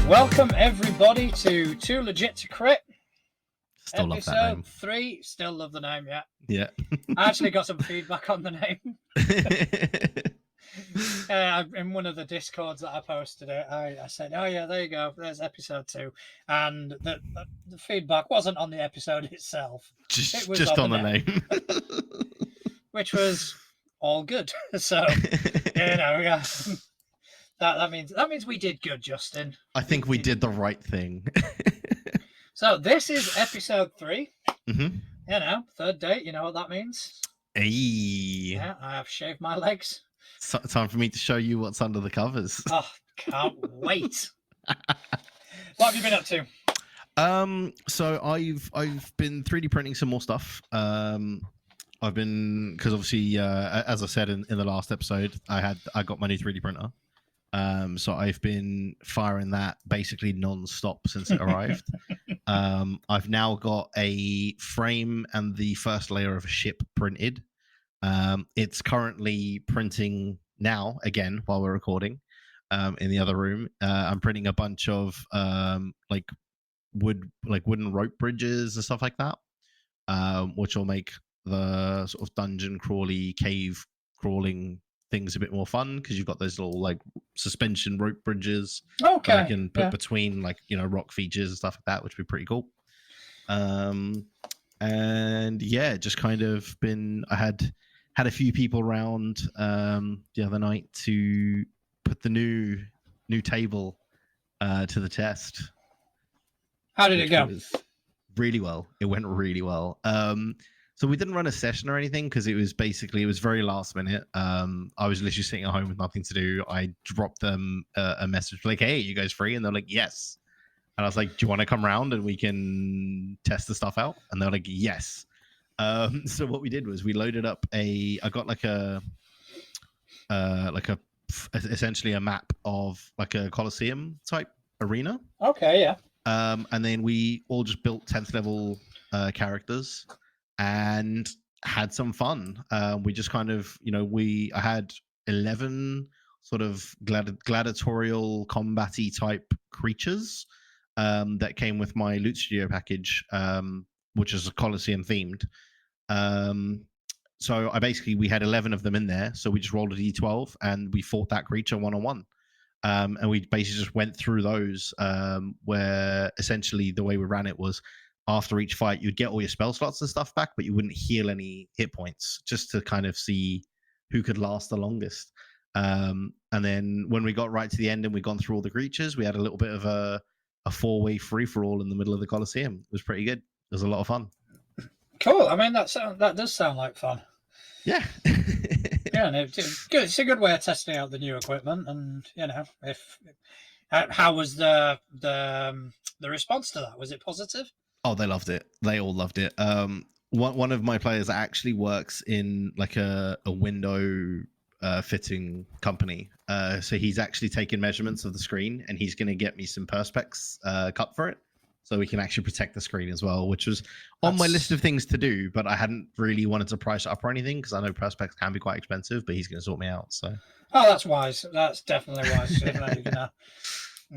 Welcome everybody to Too Legit to Crit. Still love that Episode name. 3. Still love the name, yeah. Yeah. I actually got some feedback on the name. In one of the Discords that I posted it, I said, oh yeah, there you go, there's episode 2. And the feedback wasn't on the episode itself. Just, It was just on on the name. Which was all good. So, yeah. That means we did good, Justin. I think we did the right thing. So this is episode 3. Mm-hmm. You know, third date. You know what that means? Hey. Yeah, I have shaved my legs. Time for me to show you what's under the covers. Oh, can't wait. What have you been up to? So I've been 3D printing some more stuff. I've been, because obviously, as I said in the last episode, I got my new 3D printer. So I've been firing that basically non-stop since it arrived. I've now got a frame and the first layer of a ship printed. It's currently printing now again while we're recording. In the other room, I'm printing a bunch of wooden rope bridges and stuff like that, which will make the sort of dungeon crawly, cave crawling things a bit more fun, because you've got those little like suspension rope bridges that I can put between rock features and stuff like that, which would be pretty cool. And yeah, just kind of been, I had a few people around the other night to put the new table to the test. How did it go? Really well. It went really well. So we didn't run a session or anything, because it was very last minute. I was literally sitting at home with nothing to do. I dropped them a message like, hey, you guys free? And they're like, yes. And I was like, do you want to come around and we can test the stuff out? And they're like, yes. So what we did was we loaded up I got essentially a map of like a Colosseum type arena. Okay, yeah. And then we all just built 10th level characters and had some fun. We just kind of, I had 11 sort of gladiatorial combat-y type creatures that came with my Loot Studio package, which is a Colosseum themed. So we had 11 of them in there. So we just rolled a d12 and we fought that creature one-on-one. And we basically just went through those, where essentially the way we ran it was, after each fight, you'd get all your spell slots and stuff back, but you wouldn't heal any hit points, just to kind of see who could last the longest. And then when we got right to the end and we'd gone through all the creatures, we had a little bit of a 4-way free-for-all in the middle of the Colosseum. It was pretty good. It was a lot of fun. Cool. I mean, that does sound like fun. Yeah. Yeah, it's good. It's a good way of testing out the new equipment, and how was the response to that? Was it positive? Oh, they loved it. They all loved it. One of my players actually works in like a window fitting company. So he's actually taken measurements of the screen, and he's going to get me some Perspex cut for it, so we can actually protect the screen as well, which was on my list of things to do, but I hadn't really wanted to price it up or anything, because I know Perspex can be quite expensive, but he's going to sort me out. So. Oh, that's wise. That's definitely wise. You're gonna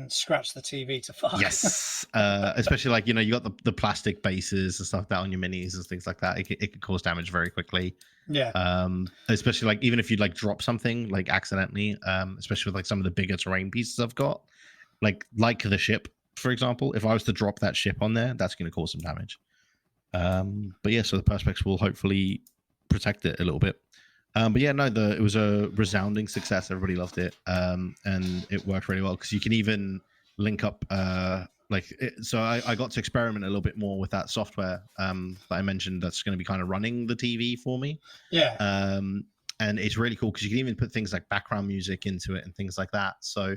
scratch the TV to fuck. Yes. Especially like, you got the plastic bases and stuff like that on your minis and things like that. It could cause damage very quickly. Yeah. Especially like, even if you like drop something like accidentally, especially with like some of the bigger terrain pieces I've got, like the ship, for example, if I was to drop that ship on there, that's going to cause some damage. But yeah, so the Perspex will hopefully protect it a little bit. But yeah, no, it was a resounding success. Everybody loved it, and it worked really well, because you can even link up. So I got to experiment a little bit more with that software that I mentioned. That's going to be kind of running the TV for me. Yeah. And it's really cool, because you can even put things like background music into it and things like that. So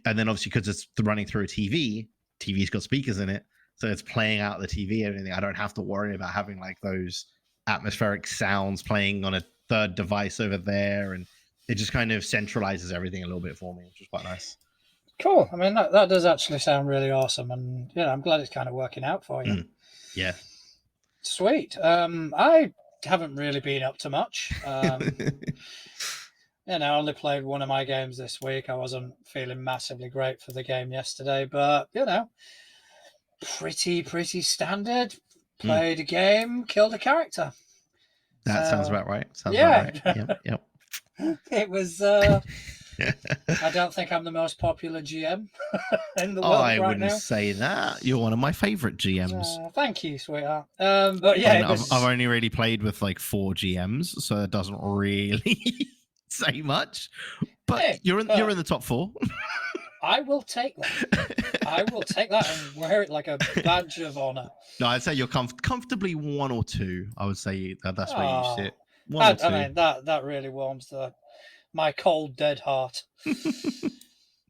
and then obviously, because it's running through a TV's got speakers in it, so it's playing out the TV and everything. I don't have to worry about having like those atmospheric sounds playing on a third device over there, and it just kind of centralizes everything a little bit for me, which is quite nice. Cool. I mean, that does actually sound really awesome, and I'm glad it's kind of working out for you. Yeah. Sweet. I haven't really been up to much. I only played one of my games this week. I wasn't feeling massively great for the game yesterday, but pretty standard. Played a game, killed a character. That sounds So, about right. Sounds about yeah. right. Yep. It was. I don't think I'm the most popular GM in the world I right wouldn't now. say that. You're one of my favorite GMs. Thank you, sweetheart. But yeah, I mean, it was... I've only really played with like 4 GMs, so it doesn't really say much. But Hey, you're in the top 4. I will take that. I will take that and wear it like a badge of honor. No, I'd say you're comfortably 1 or 2. I would say that's where you sit. 1 or 2. I mean, that really warms my cold, dead heart.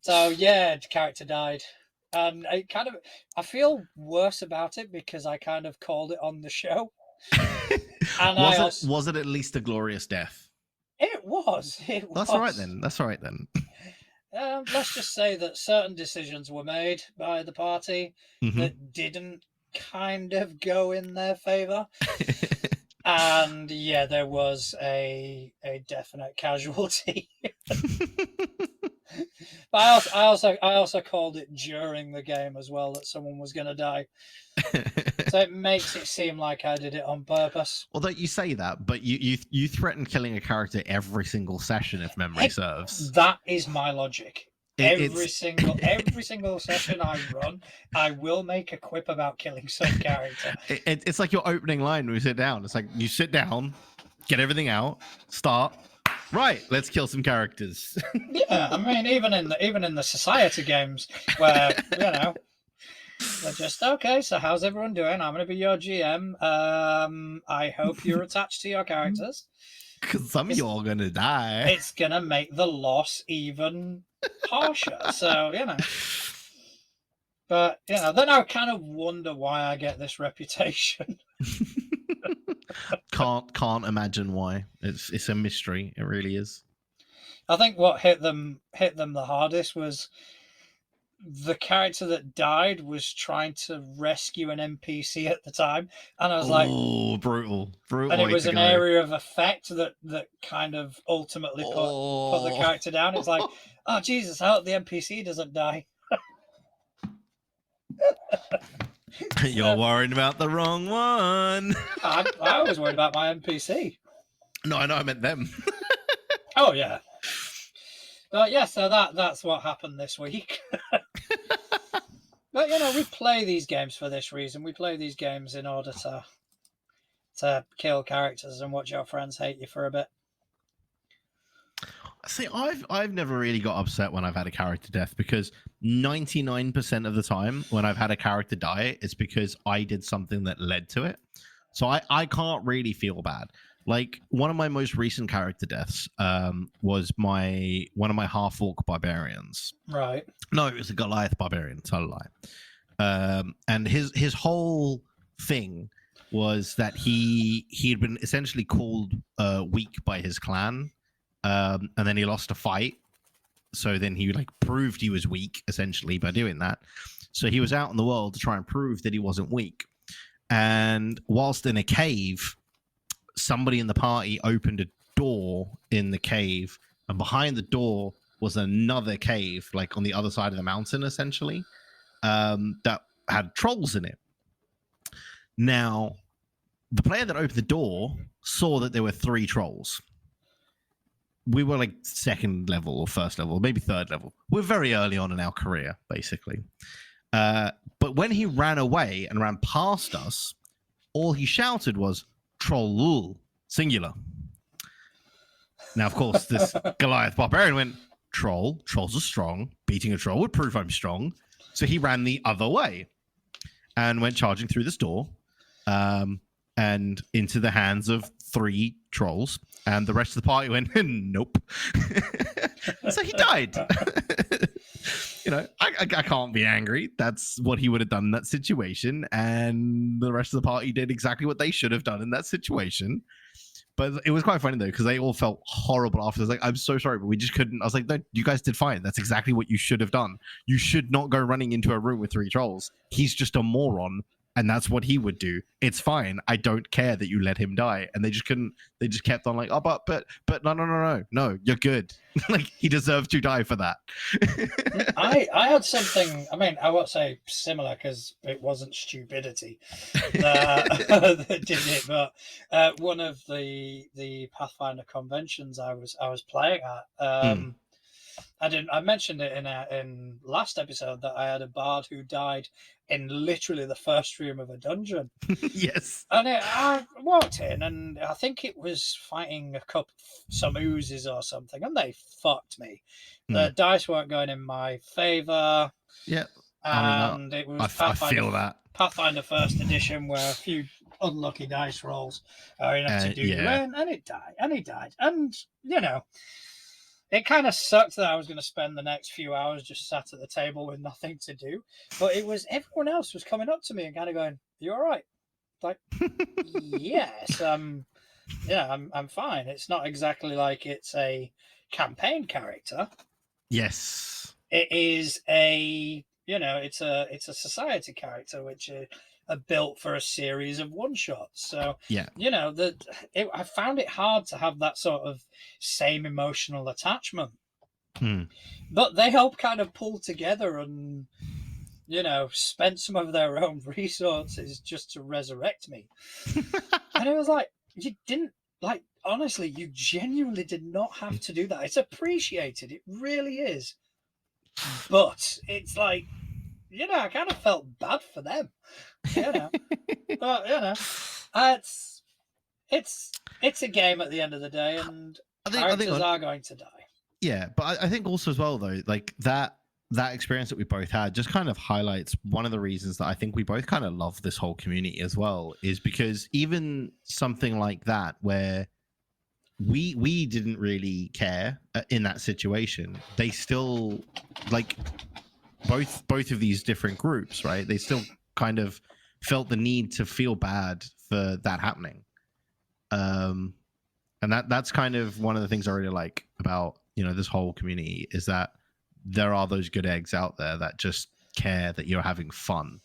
So yeah, the character died. And I feel worse about it because I kind of called it on the show. And was it at least a glorious death? It was. That's all right then. Let's just say that certain decisions were made by the party that didn't kind of go in their favor. And yeah, there was a definite casualty. But I also called it during the game as well that someone was going to die. So it makes it seem like I did it on purpose. Although you say that, but you threaten killing a character every single session if memory serves. That is my logic. Every single session I run, I will make a quip about killing some character. It's like your opening line when you sit down. It's like you sit down, get everything out, start. Right, let's kill some characters. Yeah, I mean, even in the society games where they're just okay. So how's everyone doing? I'm going to be your GM. I hope you're attached to your characters because some of y'all gonna die. It's gonna make the loss even harsher. So but then I kind of wonder why I get this reputation. Can't imagine why. It's a mystery. It really is. I think what hit them the hardest was the character that died was trying to rescue an NPC at the time, and I was like, "Oh, brutal!" And it was an area of effect that kind of ultimately put the character down. It's like, oh Jesus, I hope the NPC doesn't die. You're worried about the wrong one. I was worried about my NPC. No, I know. I meant them. Oh yeah. But yeah, so that's what happened this week. But we play these games for this reason. We play these games in order to kill characters and watch your friends hate you for a bit. See, I've never really got upset when I've had a character death because 99% of the time when I've had a character die, it's because I did something that led to it. So I can't really feel bad. Like one of my most recent character deaths was one of my half-orc barbarians. Right. No, it was a Goliath barbarian. Tell a lie. And his whole thing was that he had been essentially called weak by his clan, and then he lost a fight. So then he proved he was weak essentially by doing that. So he was out in the world to try and prove that he wasn't weak. And whilst in a cave, somebody in the party opened a door in the cave, and behind the door was another cave, on the other side of the mountain, essentially, that had trolls in it. Now, the player that opened the door saw that there were 3 trolls. We were second level or first level, maybe third level. We're very early on in our career, basically. But when he ran away and ran past us, all he shouted was, "Troll, singular." Now, of course, this Goliath barbarian went, trolls are strong. Beating a troll would prove I'm strong. So he ran the other way and went charging through this door and into the hands of 3 trolls. And the rest of the party went, nope. So he died. I can't be angry. That's what he would have done in that situation. And the rest of the party did exactly what they should have done in that situation. But it was quite funny, though, because they all felt horrible after. I was like, I'm so sorry, but we just couldn't. I was like, no, you guys did fine. That's exactly what you should have done. You should not go running into a room with 3 trolls. He's just a moron and that's what he would do. It's fine. I don't care that you let him die. And they just couldn't. They just kept on like, oh, but no, you're good. Like he deserved to die for that. I had something. I mean, I won't say similar because it wasn't stupidity that, that did it, but one of the Pathfinder conventions I was playing at. I mentioned it in last episode that I had a bard who died in literally the first room of a dungeon. Yes. And I walked in, and I think it was fighting some oozes or something, and they fucked me. The dice weren't going in my favor. Yeah. And it was I feel that. Pathfinder First Edition, where a few unlucky dice rolls are enough to do and it died, and he died. And, you know, it kind of sucked that I was going to spend the next few hours just sat at the table with nothing to do. But it was everyone else was coming up to me and kind of going, "You all right?" Like, yes, yeah, I'm fine. It's not exactly like it's a campaign character. Yes, it is it's a society character which are built for a series of one shots. So yeah, I found it hard to have that sort of same emotional attachment. But they help kind of pull together and spend some of their own resources just to resurrect me. And it was like, you didn't, like, honestly, you genuinely did not have to do that. It's appreciated. It really is. But it's like, I kind of felt bad for them. But it's a game at the end of the day, and characters are going to die. Yeah, but I think also as well though, like that experience that we both had just kind of highlights one of the reasons that I think we both kind of love this whole community as well, is because even something like that where we didn't really care in that situation, they still, like, both of these different groups, right? They still kind of felt the need to feel bad for that happening. And that's kind of one of the things I really like about, this whole community, is that there are those good eggs out there that just care that you're having fun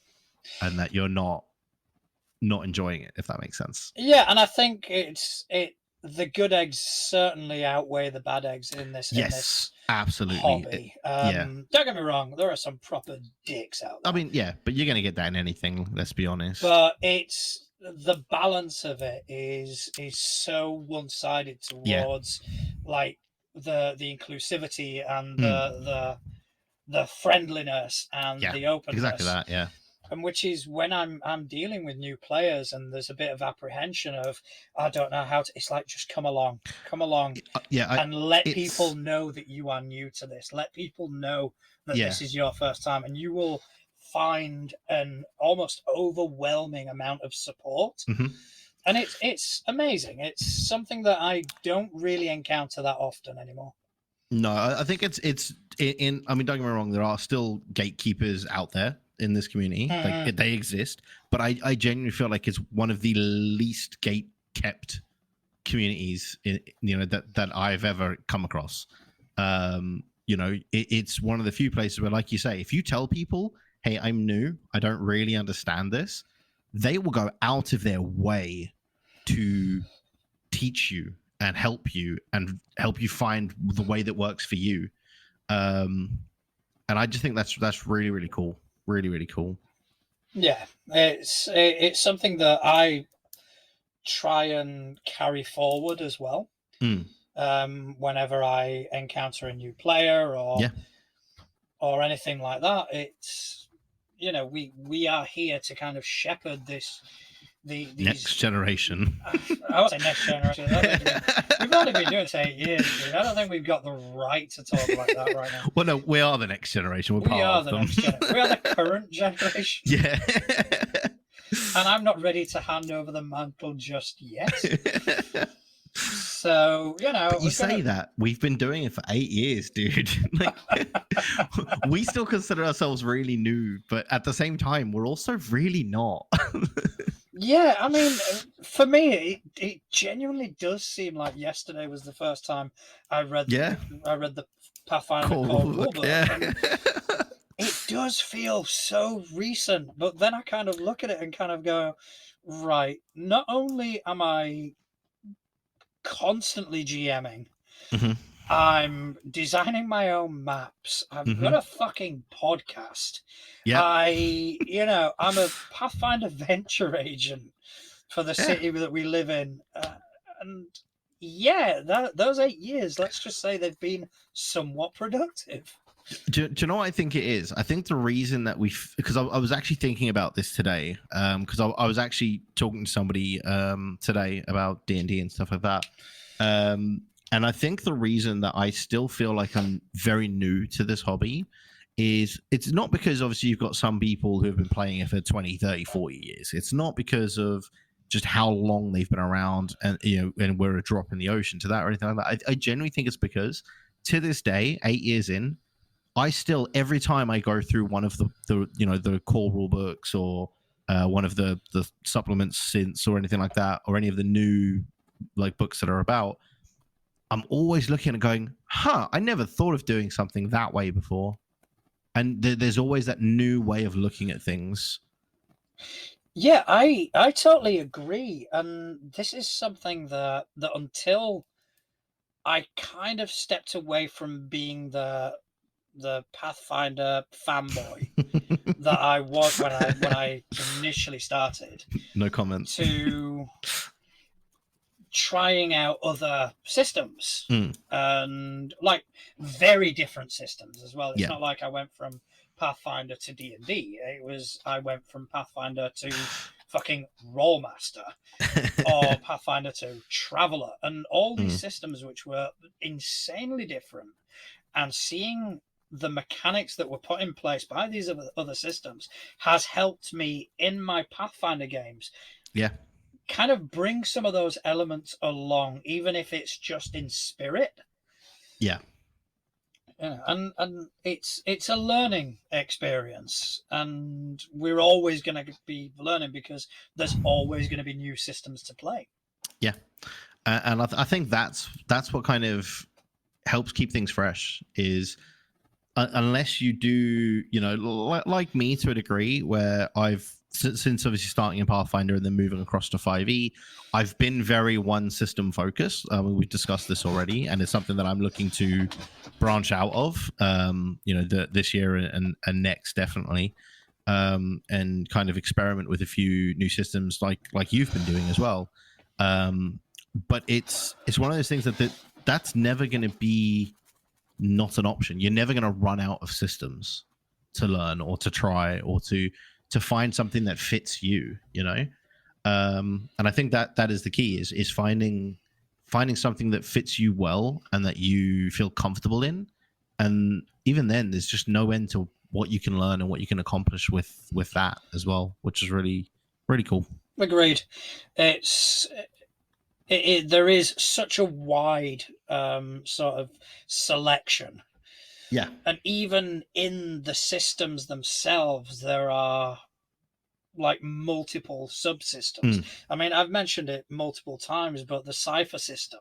and that you're not enjoying it, if that makes sense. Yeah, and I think the good eggs certainly outweigh the bad eggs in this. Yes, in this absolutely. Hobby. Don't get me wrong, there are some proper dicks out there. I mean, yeah, but you're going to get that in anything, let's be honest. But it's the balance of it is so one-sided towards like the inclusivity and the friendliness and the openness. Exactly that, yeah. And which is when I'm dealing with new players and there's a bit of apprehension of, I don't know how to. It's like, just come along, and let people know that you are new to this. Let people know that this is your first time, and you will find an almost overwhelming amount of support. And it's amazing. It's something that I don't really encounter that often anymore. No, I think it's in. I mean, don't get me wrong. There are still gatekeepers out there in this community. Like, they exist, but I genuinely feel like it's one of the least gate kept communities that I've ever come across. It's one of the few places where, like you say, if you tell people, "Hey, I'm new, I don't really understand this," they will go out of their way to teach you and help you find the way that works for you. And I just think that's really, really cool. Really, really cool. Yeah, it's something that I try and carry forward as well. Whenever I encounter a new player or anything like that, it's we are here to kind of shepherd these next generation. I would say next generation. We've only been doing it 8 years, dude. I don't think we've got the right to talk like that right now. Well, no, we are the next generation. We are the next generation. We are the current generation. Yeah. And I'm not ready to hand over the mantle just yet. So, But you say that we've been doing it for 8 years, dude. Like, we still consider ourselves really new, but at the same time, we're also really not. Yeah, I mean, for me, it genuinely does seem like yesterday was the first time I read the Pathfinder Cold War book. Yeah. It does feel so recent, but then I kind of look at it and kind of go, right, not only am I constantly GMing, Hmm. I'm designing my own maps. I've got a fucking podcast. Yeah. I'm a Pathfinder venture agent for the Yeah. city that we live in. And yeah, those 8 years, let's just say they've been somewhat productive. Do you know what I think it is? I think the reason that because I was actually thinking about this today, because I was actually talking to somebody today about D&D and stuff like that. And I think the reason that I still feel like I'm very new to this hobby is it's not because obviously you've got some people who have been playing it for 20, 30, 40 years. It's not because of just how long they've been around and and we're a drop in the ocean to that or anything like that. I genuinely think it's because to this day, 8 years in, I still every time I go through one of the core rule books or one of the supplements since or anything like that or any of the new like books that are about, I'm always looking and going, I never thought of doing something that way before. And there's always that new way of looking at things. Yeah, I totally agree. And this is something that until I kind of stepped away from being the Pathfinder fanboy that I was when I initially started, No comment. to trying out other systems and like very different systems as well. It's not like I went from Pathfinder to D&D. I went from Pathfinder to fucking Rollmaster or Pathfinder to Traveler, and all these systems which were insanely different, and seeing the mechanics that were put in place by these other systems has helped me in my Pathfinder games. Yeah. Kind of bring some of those elements along, even if it's just in spirit. Yeah. And it's a learning experience, and we're always going to be learning because there's always going to be new systems to play. Yeah, and I think that's what kind of helps keep things fresh is unless you do, like me to a degree, where I've since obviously starting in Pathfinder and then moving across to 5e, I've been very one system focused. We've discussed this already, and it's something that I'm looking to branch out of, this year and next definitely, and kind of experiment with a few new systems like you've been doing as well. But it's one of those things that's never going to be not an option. You're never going to run out of systems to learn or to try or to find something that fits you, and I think that is the key is finding something that fits you well and that you feel comfortable in, and even then there's just no end to what you can learn and what you can accomplish with that as well, which is really, really cool. Agreed. There is such a wide sort of selection. Yeah. And even in the systems themselves, there are like multiple subsystems. I mean, I've mentioned it multiple times, but the Cypher system,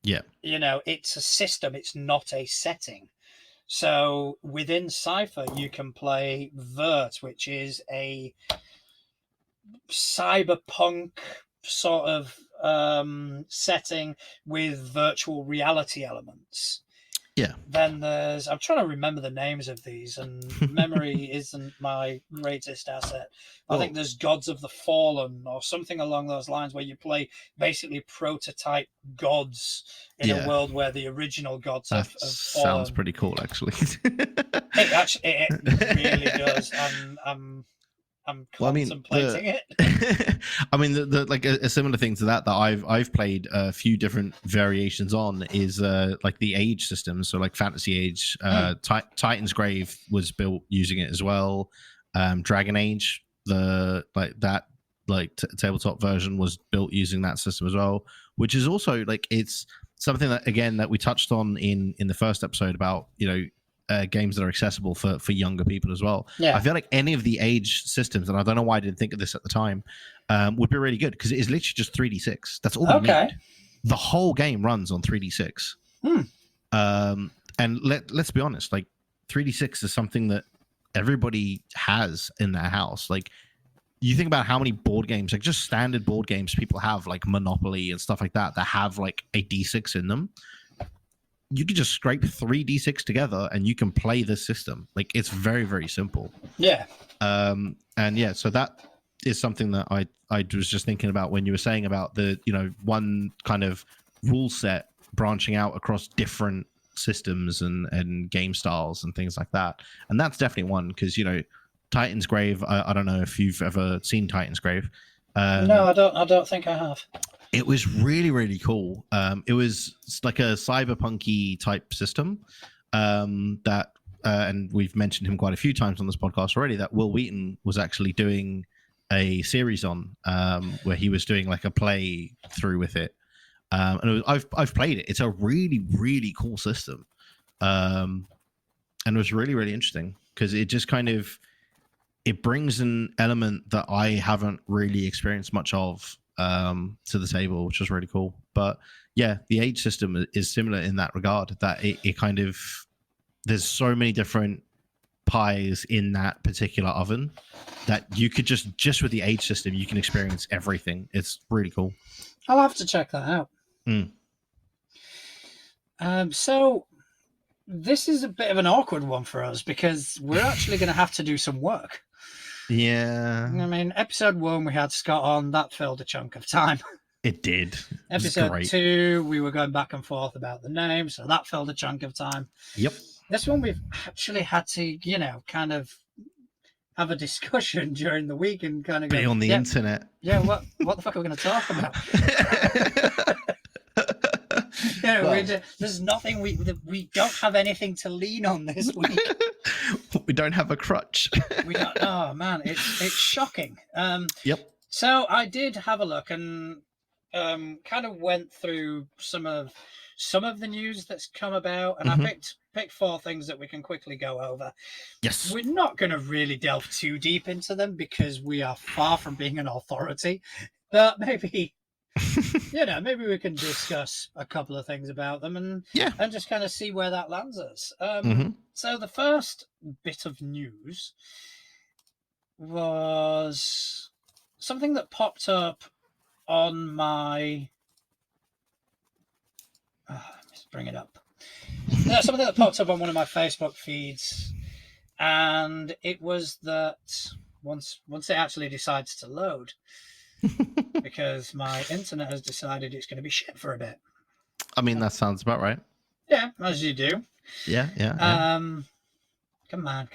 it's a system, it's not a setting. So within Cypher, you can play Vert, which is a cyberpunk sort of setting with virtual reality elements. Yeah. Then I'm trying to remember the names of these, and memory isn't my greatest asset. I think there's Gods of the Fallen or something along those lines, where you play basically prototype gods in a world where the original gods have fallen. Sounds pretty cool, actually. It really does. I'm contemplating it. I mean, the like a similar thing to that I've played a few different variations on is like the age system. So like Fantasy Age, Titan's Grave was built using it as well. Dragon Age, tabletop version was built using that system as well, which is also like it's something that again that we touched on in the first episode about games that are accessible for younger people as well. Yeah. I feel like any of the age systems, and I don't know why I didn't think of this at the time, would be really good because it is literally just 3d6. That's all you need. The whole game runs on 3d6. And let's be honest, like 3d6 is something that everybody has in their house. Like, you think about how many board games, like just standard board games people have, like Monopoly and stuff like that have like a D6 in them. You can just scrape 3 D6 together and you can play this system. Like, it's very, very simple. Yeah. And yeah, so that is something that I was just thinking about when you were saying about the, one kind of rule set branching out across different systems and game styles and things like that. And that's definitely one, because Titan's Grave, I don't know if you've ever seen Titan's Grave. No, I don't think I have. It was really, really cool. It was like a cyberpunky type system that, and we've mentioned him quite a few times on this podcast already, that Will Wheaton was actually doing a series on, where he was doing like a play through with it. And I've played it. It's a really, really cool system. And it was really, really interesting because it just kind of, it brings an element that I haven't really experienced much of to the table, which was really cool. But yeah, the age system is similar in that regard, that it kind of, there's so many different pies in that particular oven that you could just with the age system, you can experience everything. It's really cool. I'll have to check that out. So this is a bit of an awkward one for us because we're actually going to have to do some work. Yeah. I mean, episode 1, we had Scott on. That filled a chunk of time. It did. Episode 2, we were going back and forth about the name, so that filled a chunk of time. Yep. This one, we've actually had to, kind of have a discussion during the week and kind of be on the internet. Yeah, what the fuck are we going to talk about? There's nothing, we don't have anything to lean on this week. We don't have a crutch. We don't. Oh man, it's shocking. Yep. So I did have a look and kind of went through some of the news that's come about, and I picked 4 things that we can quickly go over. Yes. We're not going to really delve too deep into them because we are far from being an authority, but maybe maybe we can discuss a couple of things about them and just kind of see where that lands us. So the first bit of news was something that popped up on my... let's bring it up. Something that popped up on one of my Facebook feeds, and it was that once it actually decides to load, because my internet has decided it's going to be shit for a bit. I mean, that sounds about right. Yeah, as you do. Yeah. Come on.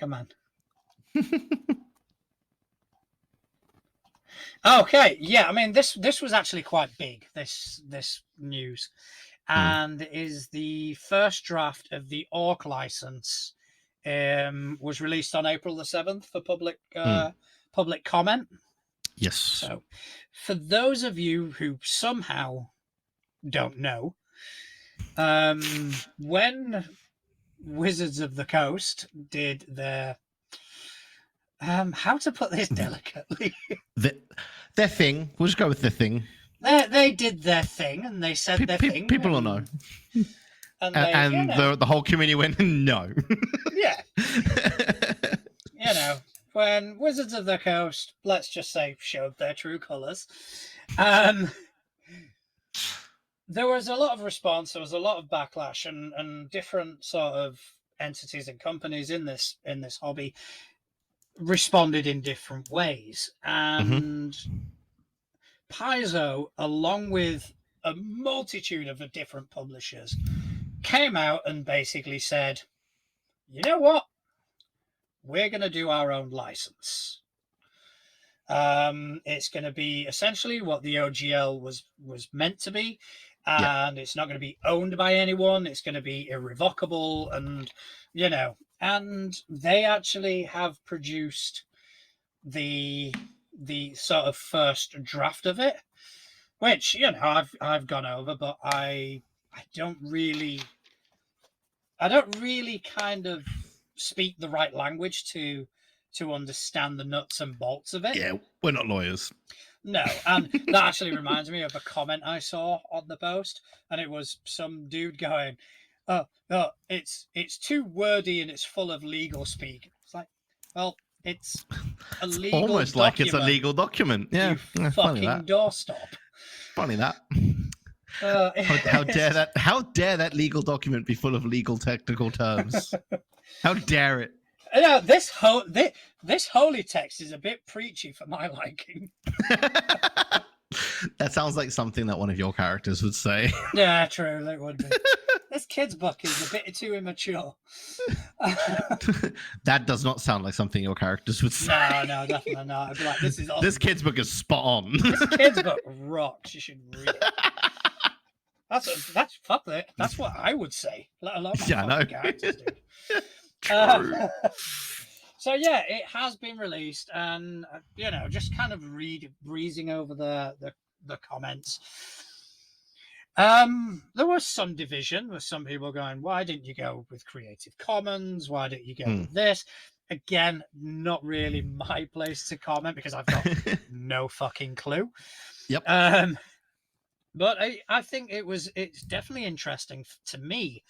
Okay, yeah. I mean, this was actually quite big. This news, and is the first draft of the Orc license. Was released on April the 7th for public comment. Yes. So, for those of you who somehow don't know, when Wizards of the Coast did their how to put this delicately, their thing. We'll just go with the thing. They did their thing, and they said their thing. People will know. And the whole community went, no. Yeah. When Wizards of the Coast, let's just say, showed their true colours, there was a lot of response. There was a lot of backlash, and different sort of entities and companies in this hobby responded in different ways. And Paizo, along with a multitude of different publishers, came out and basically said, you know what? We're going to do our own license. It's going to be essentially what the OGL was meant to be, and it's not going to be owned by anyone. It's going to be irrevocable, and and they actually have produced the sort of first draft of it, which I've gone over, but I don't really kind of speak the right language to understand the nuts and bolts of it. Yeah, we're not lawyers. No, and that actually reminds me of a comment I saw on the post, and it was some dude going, "Oh, it's too wordy and it's full of legal speak." It's like, Well, it's a It's legal almost like it's a document, legal document. Yeah, you yeah, funny fucking that. doorstop. Funny that. Uh, How dare that? How dare that legal document be full of legal technical terms? How dare it? This holy text is a bit preachy for my liking. That sounds like something that one of your characters would say. Yeah, true. That would be. This kid's book is a bit too immature. That does not sound like something your characters would say. No, definitely not. I'd be like, this is awesome. This kid's book is spot on. This kid's book rocks. You should read it. That's fuck it. That's what I would say. Let alone my fucking characters, dude. So yeah, it has been released, and just kind of breezing over the comments. There was some division with some people going, why didn't you go with Creative Commons? Why didn't you go with this? Again, not really my place to comment because I've got no fucking clue. Yep. But I think it's definitely interesting to me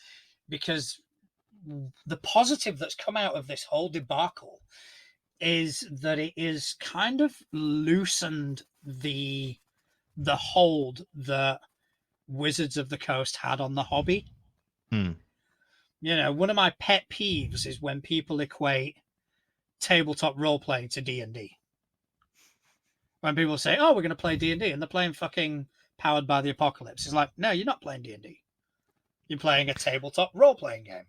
because the positive that's come out of this whole debacle is that it is kind of loosened the hold that Wizards of the Coast had on the hobby. One of my pet peeves is when people equate tabletop role playing to D&D. When people say, "Oh, we're going to play D&D," and they're playing fucking Powered by the Apocalypse, it's like, no, you're not playing D&D. You're playing a tabletop role playing game.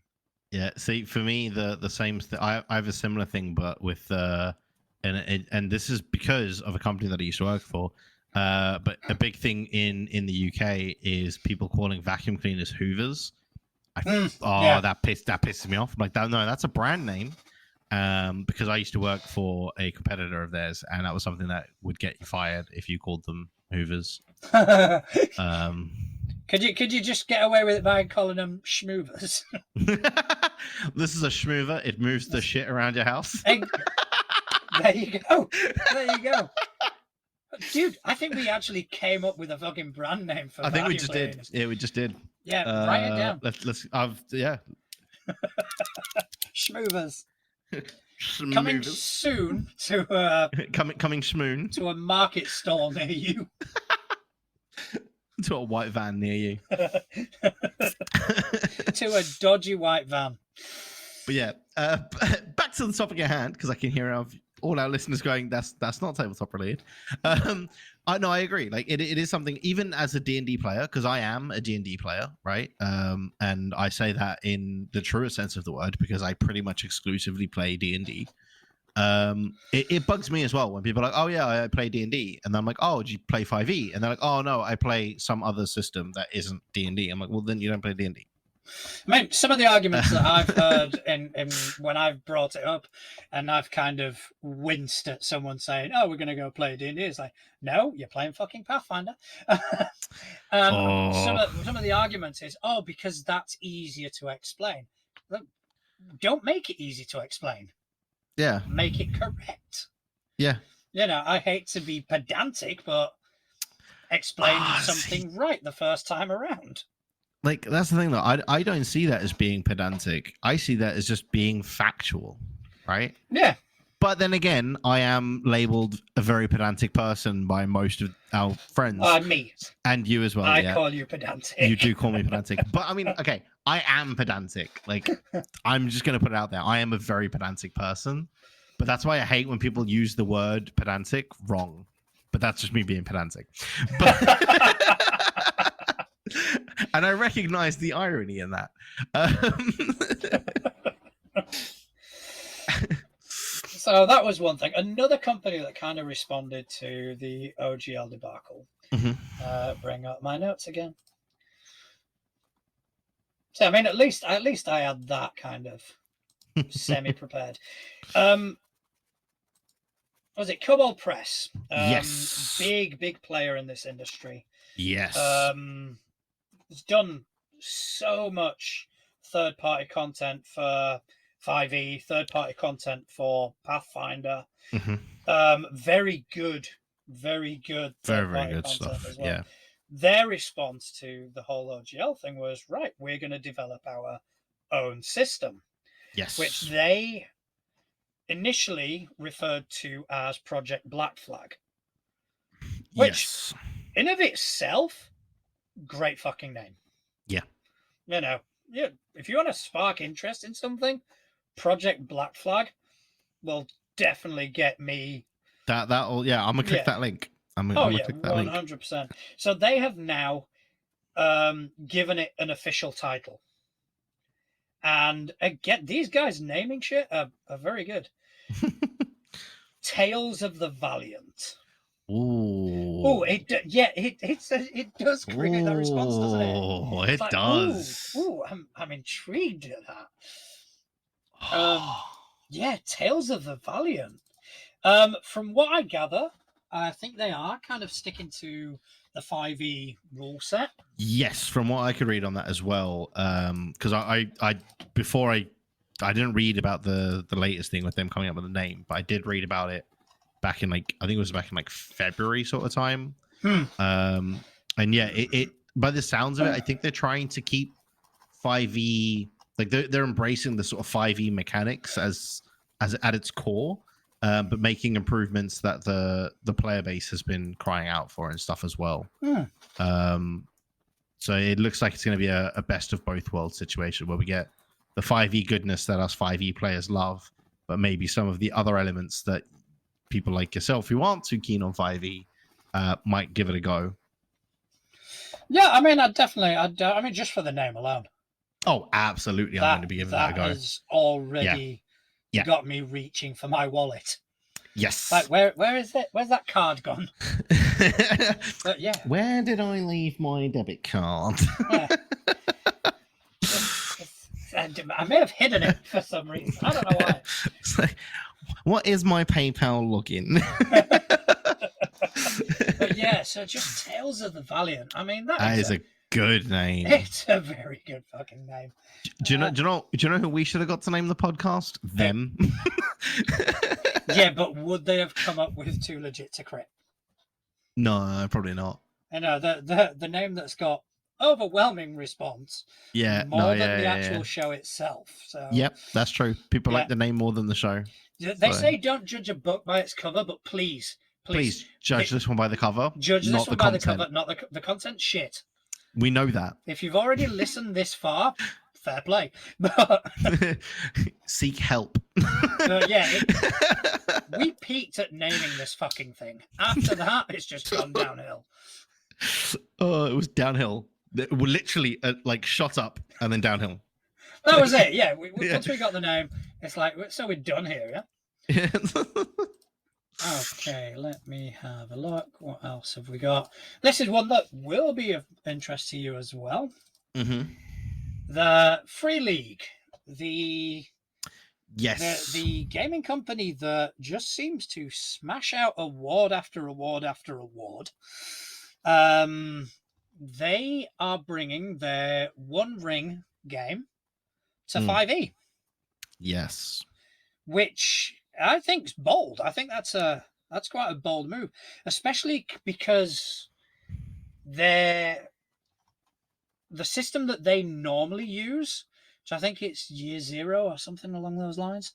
Yeah. See, for me, the same. I have a similar thing, but with and this is because of a company that I used to work for. But a big thing in the UK is people calling vacuum cleaners Hoovers. That pisses me off. I'm like, no, that's a brand name. Because I used to work for a competitor of theirs, and that was something that would get you fired if you called them Hoovers. Could you just get away with it by calling them schmoovers? This is a schmoover. It moves the shit around your house. There you go. Dude, I think we actually came up with a fucking brand name for. I think we just did. Yeah, we just did. Yeah, write it down. Schmoovers. Coming soon to coming soon to a market stall near you. To a white van near you. To a dodgy white van. But yeah, back to the topic at hand, because I can hear all our listeners going, that's not tabletop related. I agree. Like it is something, even as a D&D player, because I am a D&D player, right? And I say that in the truest sense of the word, because I pretty much exclusively play D&D. It bugs me as well when people are like, oh yeah, I play D&D, and I'm like, oh, do you play 5e? And they're like, oh no, I play some other system that isn't D&D. I'm like, well, then you don't play D&D. I mean, some of the arguments that I've heard in when I've brought it up, and I've kind of winced at someone saying, "Oh, we're going to go play D&D." It's like, no, you're playing fucking Pathfinder. Some of the arguments is, oh, because that's easier to explain. Look, don't make it easy to explain. Yeah, make it correct. Yeah, I hate to be pedantic, but explain something right the first time around. Like, that's the thing, though. I don't see that as being pedantic. I see that as just being factual, right? Yeah. But then again, I am labeled a very pedantic person by most of our friends. Me. And you as well. I call you pedantic. You do call me pedantic. But I mean, okay, I am pedantic. Like, I'm just going to put it out there. I am a very pedantic person. But that's why I hate when people use the word pedantic wrong. But that's just me being pedantic. But... And I recognize the irony in that. So that was one thing. Another company that kind of responded to the OGL debacle. Bring up my notes again. So I mean, at least I had that kind of semi-prepared. Was it Kobold Press? Yes. Big player in this industry. Yes. It's done so much third-party content for 5e, third-party content for Pathfinder. Very good very good stuff. As well. Yeah. Their response to the whole OGL thing was, right, we're going to develop our own system. Yes. Which they initially referred to as Project Black Flag, which Yes. in of itself, great fucking name. Yeah. You know, yeah, if you want to spark interest in something, Project Black Flag will definitely get me. That'll yeah. I'm gonna click Yeah. that link. I'm Oh gonna yeah, click that link. 100%. So they have now given it an official title, and again, these guys naming shit are very good. Tales of the Valiant. Ooh. Oh, it does create that response, doesn't it? Oh, It's it like, does. Ooh, I'm intrigued at that. Yeah, Tales of the Valiant. From what I gather, I think they are kind of sticking to the 5e rule set. Yes, from what I could read on that as well. Because I before I didn't read about the latest thing with them coming up with a name, but I did read about it back in like I think it was back in like February sort of time. And yeah, it by the sounds of it, I think they're trying to keep 5e like they're embracing the sort of 5e mechanics as at its core, but making improvements that the player base has been crying out for and stuff as well. So it looks like it's going to be a best of both worlds situation where we get the 5e goodness that us 5e players love, but maybe some of the other elements that people like yourself who aren't too keen on 5e might give it a go. Yeah, I mean, I mean, just for the name alone. Oh, absolutely. I'm going to be giving that a go. That has already got me reaching for my wallet. Yes. Like, where is it? Where's that card gone? But yeah. Where did I leave my debit card? Yeah. I may have hidden it for some reason. I don't know why. It's like, what is my PayPal login? But yeah, so just Tales of the Valiant. I mean, that is a good name. It's a very good fucking name. Do you know who we should have got to name the podcast? Them. Yeah, but would they have come up with too legit to crit? No, probably not. I know the name that's got overwhelming response. Yeah, more than the actual show itself. So yep, that's true. People like the name more than the show. They say don't judge a book by its cover, but please judge this one by the cover. Judge this one by the cover, not the content. Shit. We know that. If you've already listened this far, fair play. But seek help. We peaked at naming this fucking thing. After that, it's just gone downhill. Oh, it was downhill. We literally like shot up and then downhill. That was it. Yeah. Once we got the name, it's like, so we're done here, yeah? Okay, let me have a look. What else have we got? This is one that will be of interest to you as well. Mm-hmm. The Free League. The gaming company that just seems to smash out award after award after award. They are bringing their One Ring game to 5e. Yes. Which I think is bold. I think that's quite a bold move, especially because the system that they normally use, which I think it's Year Zero or something along those lines.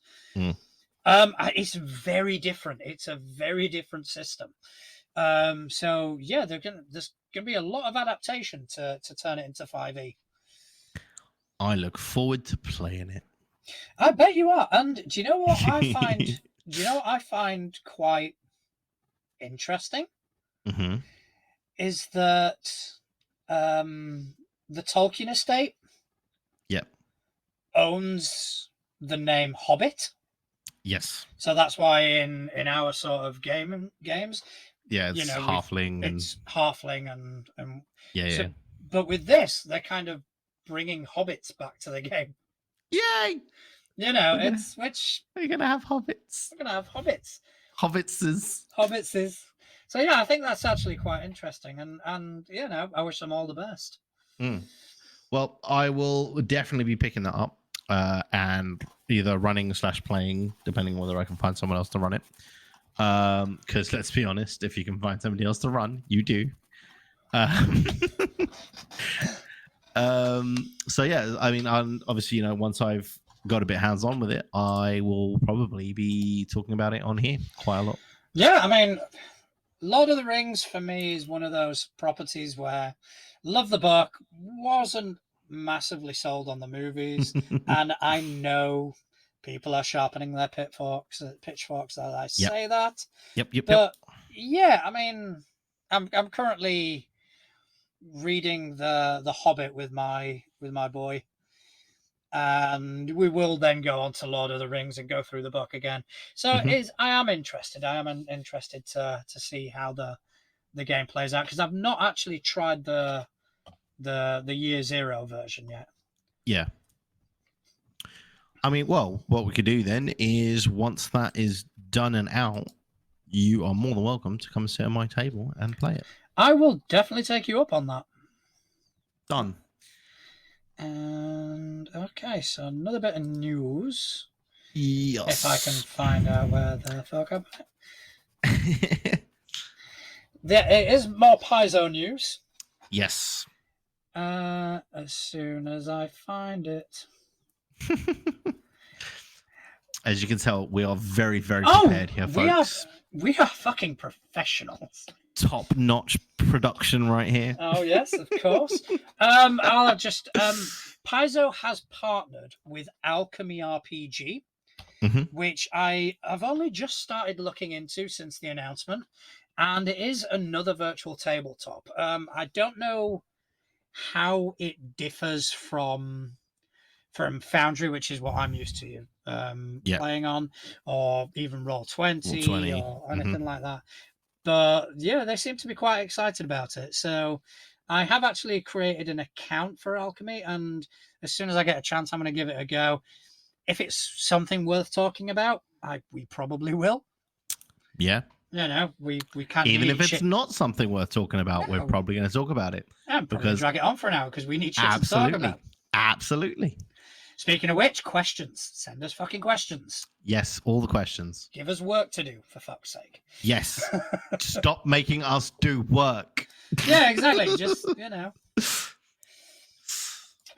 It's very different. It's a very different system. So yeah, there's gonna be a lot of adaptation to turn it into 5e. I look forward to playing it. I bet you are. And do you know what I find? Do you know what I find quite interesting? Mm-hmm. Is that the Tolkien estate owns the name Hobbit. Yes. So that's why in our sort of games, it's halfling. It's halfling and yeah. But with this, they're kind of bringing hobbits back to the game. Yay! You know, we're gonna have hobbits. We're gonna have hobbits. Hobbitses. So yeah, I think that's actually quite interesting, and you know, I wish them all the best. Well, I will definitely be picking that up and either running / playing, depending on whether I can find someone else to run it. Because let's be honest, if you can find somebody else to run, you do. So yeah, I mean, obviously, you know, once I've got a bit hands on with it, I will probably be talking about it on here quite a lot. Yeah, I mean, Lord of the Rings for me is one of those properties where love the book, wasn't massively sold on the movies, and I know people are sharpening their pitchforks as I say that. Yep. But yeah, I mean, I'm currently reading the Hobbit with my boy, and we will then go on to Lord of the Rings and go through the book again. So I am interested. I am interested to see how the game plays out, because I've not actually tried the year zero version yet. Yeah. I mean, well, what we could do then is once that is done and out, you are more than welcome to come sit at my table and play it. I will definitely take you up on that. Done. And okay, so another bit of news. Yes. If I can find out where the fuck I'm at. There it is, more Paizo news. Yes. As soon as I find it. As you can tell, we are very, very prepared here, folks. We are fucking professionals. Top-notch production right here. Oh yes, of course. I'll just Paizo has partnered with Alchemy RPG, which I have only just started looking into since the announcement, and it is another virtual tabletop. I don't know how it differs from Foundry, which is what I'm used to playing on, or even Roll20 or anything like that. But yeah, they seem to be quite excited about it. So I have actually created an account for Alchemy, and as soon as I get a chance, I'm going to give it a go. If it's something worth talking about, we probably will. Yeah. You know, we can't. Even if it's not something worth talking about, we're probably going to talk about it. And probably drag it on for an hour because we need shit to talk about. Absolutely. Speaking of which, questions. Send us fucking questions. Yes, all the questions. Give us work to do, for fuck's sake. Yes. Stop making us do work. Yeah, exactly. Just, you know.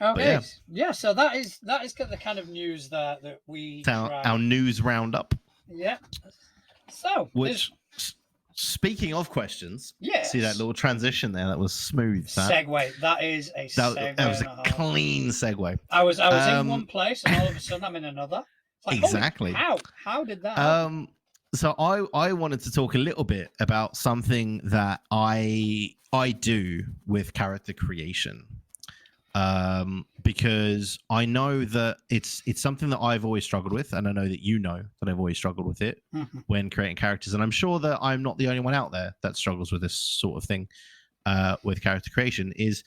Okay. Yeah, so that is the kind of news that we... Our news roundup. Yeah. So... Which, speaking of questions, yes. See that little transition there? That was smooth. Segue. That is a segue. That was a clean segue. I was in one place and all of a sudden I'm in another. Like, exactly. How did that happen? So I wanted to talk a little bit about something that I do with character creation. Because I know that it's something that I've always struggled with, and I know that you know that I've always struggled with it when creating characters, and I'm sure that I'm not the only one out there that struggles with this sort of thing with character creation. Is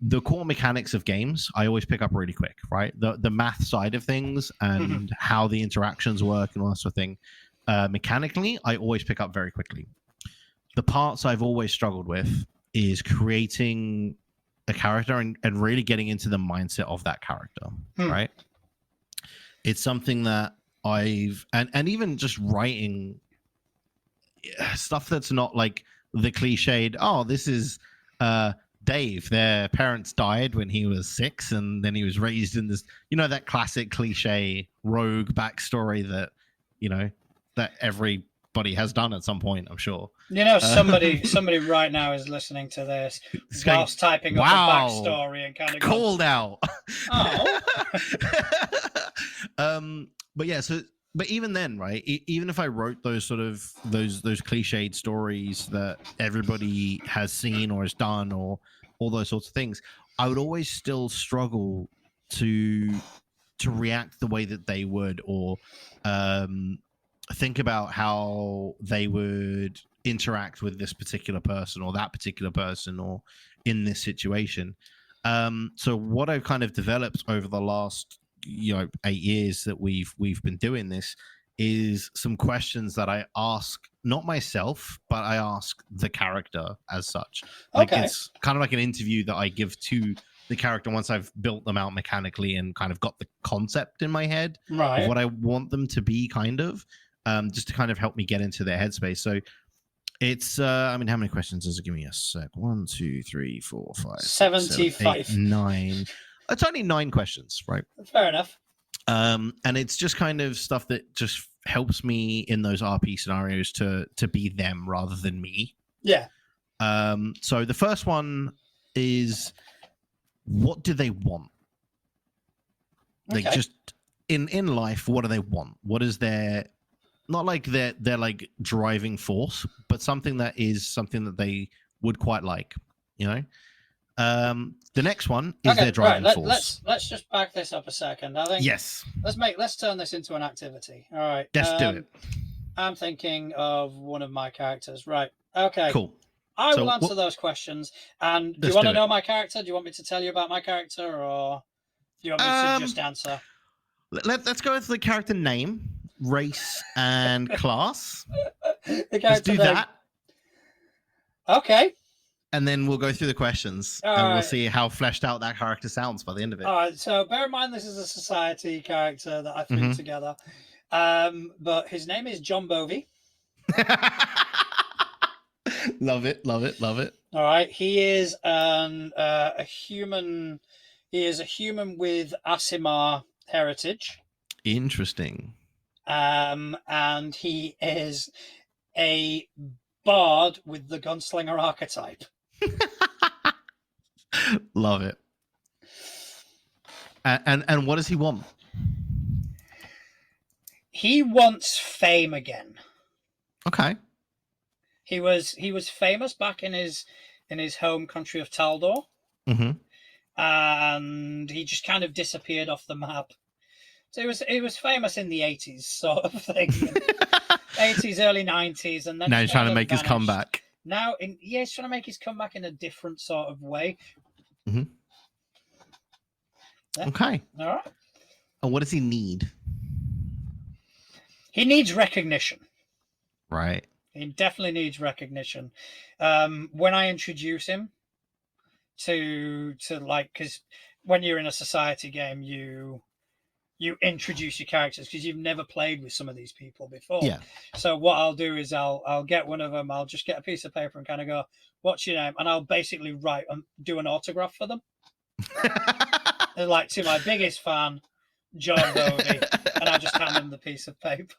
the core mechanics of games I always pick up really quick, right? The math side of things and how the interactions work and all that sort of thing. Mechanically, I always pick up very quickly. The parts I've always struggled with is creating a character and really getting into the mindset of that character, right? It's something that I've and even just writing stuff that's not like the cliched, oh, this is Dave, their parents died when he was 6 and then he was raised in this, you know, that classic cliche rogue backstory that, you know, that everybody has done at some point, I'm sure. You know, somebody right now is listening to this whilst typing up a backstory and kind of called out. Oh. But yeah, but even then, right? Even if I wrote those sort of those cliched stories that everybody has seen or has done or all those sorts of things, I would always still struggle to react the way that they would, or think about how they would interact with this particular person or that particular person or in this situation. So what I've kind of developed over the last 8 years that we've been doing this is some questions that I ask, not myself, but I ask the character as such. Like it's kind of like an interview that I give to the character once I've built them out mechanically and kind of got the concept in my head of what I want them to be, kind of, just to kind of help me get into their headspace. So it's I mean, how many questions does it give me? A sec. 1, 2, 3, 4, 5, 75. 6, 7, 8, 9. It's only 9 questions, right? Fair enough. And it's just kind of stuff that just helps me in those RP scenarios to be them rather than me. Yeah. So the first one is, what do they want? Like, Okay. just in life, what do they want? What is their, not like their like driving force, but something that they would quite like, you know? The next one is their driving force. Let's just back this up a second. I think Yes, let's turn this into an activity. All right. let's do it. I'm thinking of one of my characters. Right. Okay. Cool. I will answer those questions. And do you want to know my character? Do you want me to tell you about my character, or do you want me to just answer? Let's go with the character name, race, and class. Let's do that. Okay. And then we'll go through the questions, and we'll see how fleshed out that character sounds by the end of it. All right. So bear in mind, this is a society character that I threw together. But his name is John Bovey. Love it. All right. He is a human. He is a human with Aasimar heritage. Interesting. And he is a bard with the gunslinger archetype. Love it. And what does he want? He wants fame again. Okay. He was famous back in his home country of Taldor. Mm-hmm. And he just kind of disappeared off the map. So he was famous in the 80s sort of thing. 80s, early 90s, and then now he's trying to make his comeback. Now he's trying to make his comeback in a different sort of way. Mm-hmm. Yeah. Okay. All right. And what does he need? He needs recognition. Right. He definitely needs recognition. When I introduce him to like, because when you're in a society game, you introduce your characters because you've never played with some of these people before. Yeah. So what I'll do is I'll get one of them. I'll just get a piece of paper and kind of go, "What's your name?" And I'll basically write and do an autograph for them. And like, to my biggest fan, John Bovey, and I just hand them the piece of paper.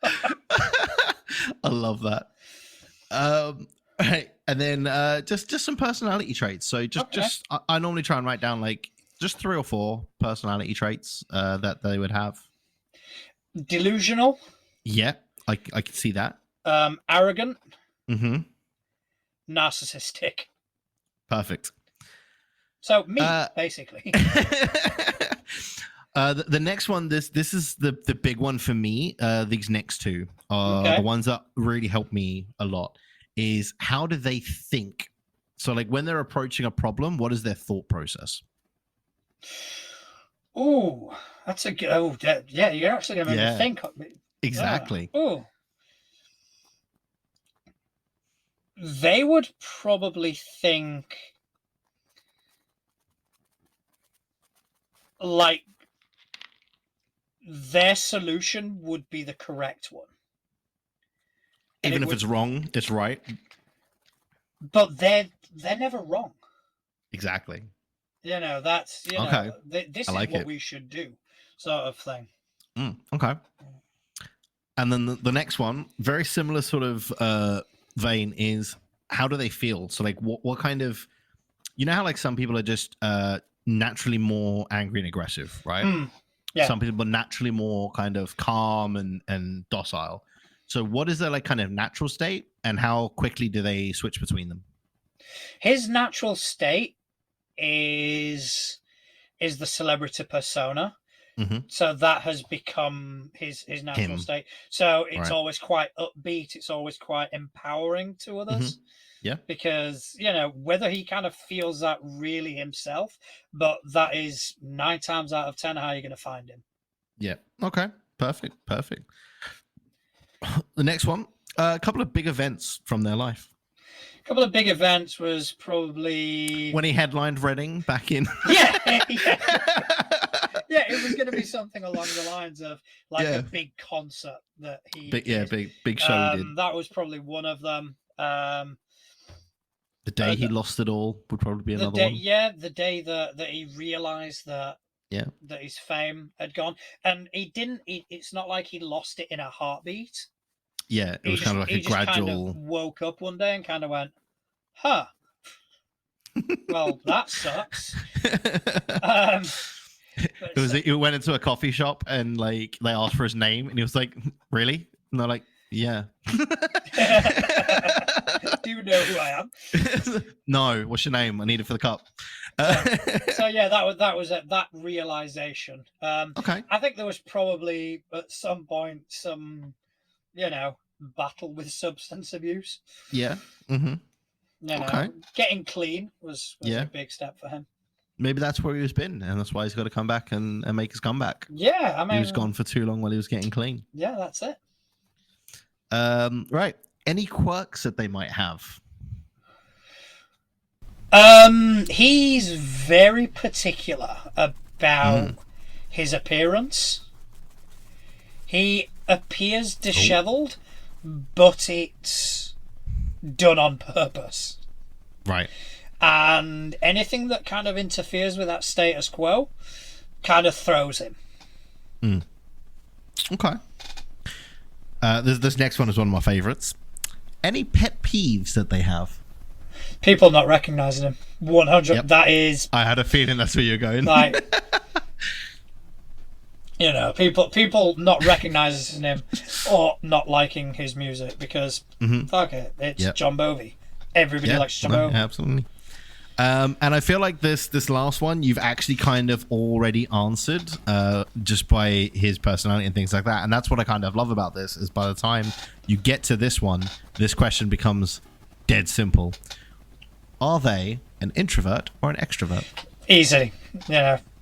I love that. Right. And then just some personality traits. So just I normally try and write down like just 3 or 4 personality traits that they would have. Delusional. Yeah, I can see that. Arrogant. Mm-hmm. Narcissistic. Perfect. So me, basically. The next one, this is the big one for me. These next 2 are the ones that really help me a lot. Is how do they think? So like when they're approaching a problem, what is their thought process? Oh, that's a good. Oh, yeah, you're actually going to make me think. Exactly. Oh, they would probably think like their solution would be the correct one. Even if it's wrong, it's right. But they're never wrong. Exactly. You know, that's okay. This is what we should do, sort of thing. Okay. And then the next one, very similar sort of vein, is how do they feel? So like what kind of, you know how like some people are just naturally more angry and aggressive, right? Yeah. Some people are naturally more kind of calm and docile. So what is their like kind of natural state, and how quickly do they switch between them? His natural state is the celebrity persona. Mm-hmm. So that has become his natural state. So it's always quite upbeat. It's always quite empowering to others. Mm-hmm. Yeah. Because, whether he kind of feels that really himself, but that is 9 times out of 10 how you're going to find him. Yeah. Okay. Perfect. The next one, a couple of big events from their life. A couple of big events was probably when he headlined Reading back in. Yeah, it was going to be something along the lines of like a big concert that he did. Big show he did. That was probably one of them. The day he lost it all would probably be another one. Yeah, the day that he realized that Yeah. that his fame had gone, and he didn't. It's not like he lost it in a heartbeat. Yeah, it was kind of like He a just kind of gradual. woke up one day and kind of went, "Huh, well, that sucks." Um, It was. He went into a coffee shop and like they asked for his name, and he was like, "Really?" And they're like, "Yeah." Do you know who I am? No. What's your name? I need it for the cup. So yeah, that was it. That realization. Okay. I think there was probably at some point some, battle with substance abuse. Yeah. Mm-hmm. Okay. Getting clean was Yeah. a big step for him. Maybe that's where he's been, and that's why he's got to come back and make his comeback. Yeah, I mean, He was gone for too long while he was getting clean. Yeah, that's it. Right. Any quirks that they might have? He's very particular about his appearance. He appears disheveled, but it's done on purpose. Right. And anything that kind of interferes with that status quo kind of throws him. Okay. This next one is one of my favorites. Any pet peeves that they have? People not recognizing him. 100. Yep. That is I had a feeling that's where you're going. like, people not recognizing him or not liking his music because fuck it, it's John Bovey. Everybody likes John Bovey. Absolutely. And I feel like this last one you've actually kind of already answered just by his personality and things like that. And that's what I kind of love about this is by the time you get to this one, this question becomes dead simple. Are they an introvert or an extrovert? Easy.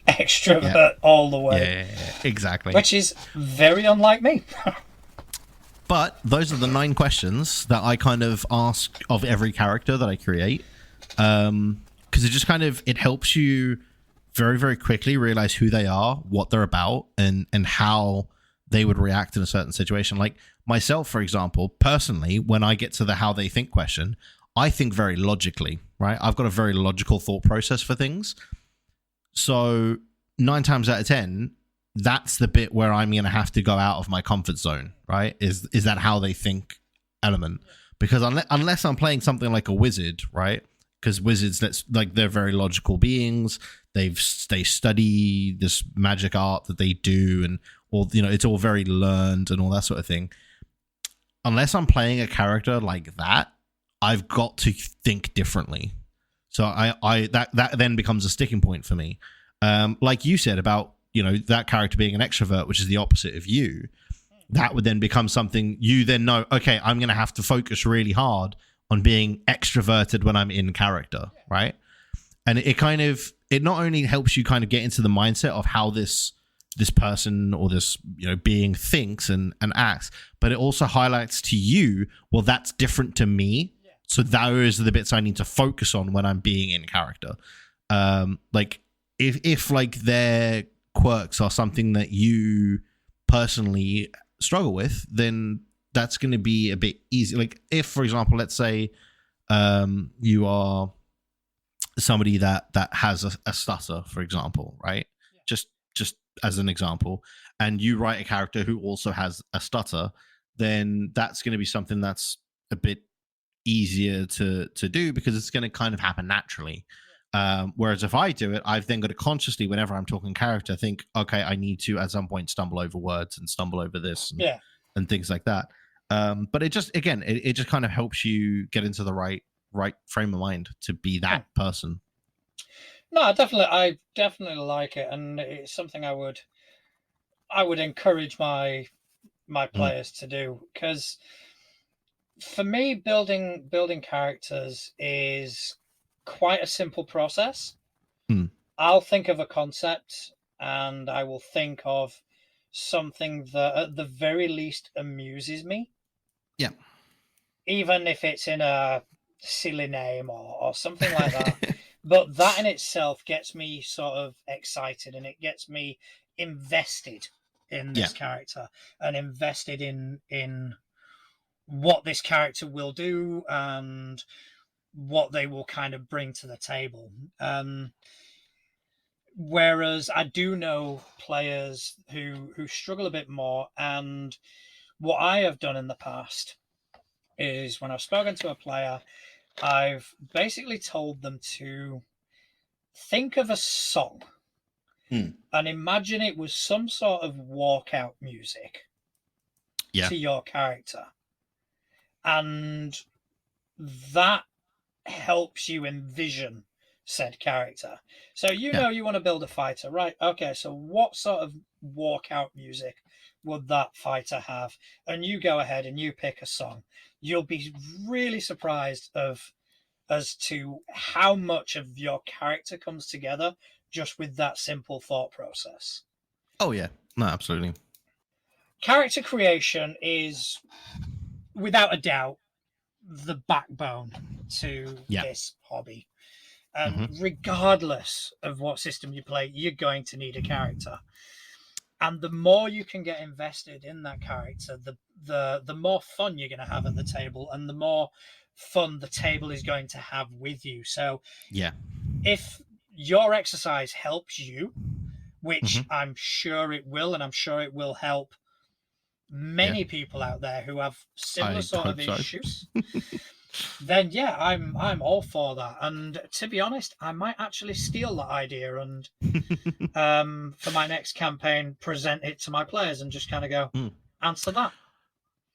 Extrovert all the way. Yeah, exactly. Which is very unlike me. But those are the 9 questions that I kind of ask of every character that I create. Because it just kind of, it helps you very, very quickly realize who they are, what they're about, and how they would react in a certain situation. Like myself, for example, personally, when I get to the how they think question, I think very logically, right? I've got a very logical thought process for things. So 9 times out of 10, that's the bit where I'm going to have to go out of my comfort zone, right? Is that how they think element? Because unless I'm playing something like a wizard, right? Because wizards, they're very logical beings. They study this magic art that they do, and it's all very learned and all that sort of thing. Unless I'm playing a character like that, I've got to think differently. So that then becomes a sticking point for me. Like you said about that character being an extrovert, which is the opposite of you. That would then become something you then know. Okay, I'm going to have to focus really hard on being extroverted when I'm in character, right? And it not only helps you kind of get into the mindset of how this person or this being thinks and acts, but it also highlights to you, well, that's different to me. So those are the bits I need to focus on when I'm being in character. Like if like their quirks are something that you personally struggle with, then that's going to be a bit easy. Like if, for example, let's say you are somebody that has a stutter, for example, right? Yeah. Just as an example, and you write a character who also has a stutter, then that's going to be something that's a bit easier to do because it's going to kind of happen naturally. Whereas if I do it, I've then got to consciously, whenever I'm talking character, think, okay, I need to at some point stumble over words and stumble over this and things like that. But it just kind of helps you get into the right frame of mind to be that person. No, I definitely like it, and it's something I would encourage my players to do, because for me, building characters is quite a simple process. I'll think of a concept and I will think of something that at the very least amuses me. Yeah. Even if it's in a silly name or something like that. But that in itself gets me sort of excited, and it gets me invested in this character and invested in what this character will do and what they will kind of bring to the table. Whereas I do know players who struggle a bit more, and what I have done in the past is when I've spoken to a player, I've basically told them to think of a song and imagine it was some sort of walkout music Yeah. to your character. And that helps you envision said character. So you Yeah. know you want to build a fighter, right? Okay, so what sort of walkout music would that fighter have? And you go ahead and you pick a song. You'll be really surprised as to how much of your character comes together just with that simple thought process. Oh yeah. No, absolutely. Character creation is, without a doubt, the backbone to Yeah. this hobby. And Mhm. regardless of what system you play, you're going to need a character. And the more you can get invested in that character, the more fun you're going to have at the table, and the more fun the table is going to have with you. So Yeah. if your exercise helps you, which Mhm. I'm sure it will, and I'm sure it will help Yeah. many people out there who have similar I sort of hope so. issues, then yeah, I'm all for that. And to be honest, I might actually steal that idea and for my next campaign, present it to my players and just kind of go, Mm. answer that.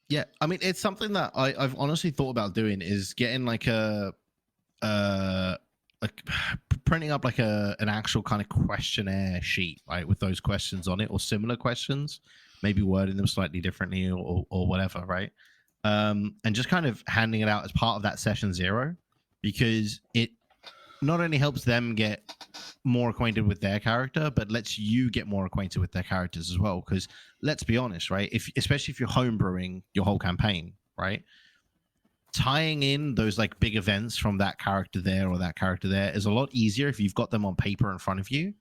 Yeah, I mean, it's something that I've honestly thought about doing is getting like like printing up like an actual kind of questionnaire sheet, right, with those questions on it or similar questions, maybe wording them slightly differently or whatever, right? And just kind of handing it out as part of that session zero, because it not only helps them get more acquainted with their character, but lets you get more acquainted with their characters as well. Because let's be honest, right? If especially if you're homebrewing your whole campaign, right? Tying in those like big events from that character there or that character there is a lot easier if you've got them on paper in front of you,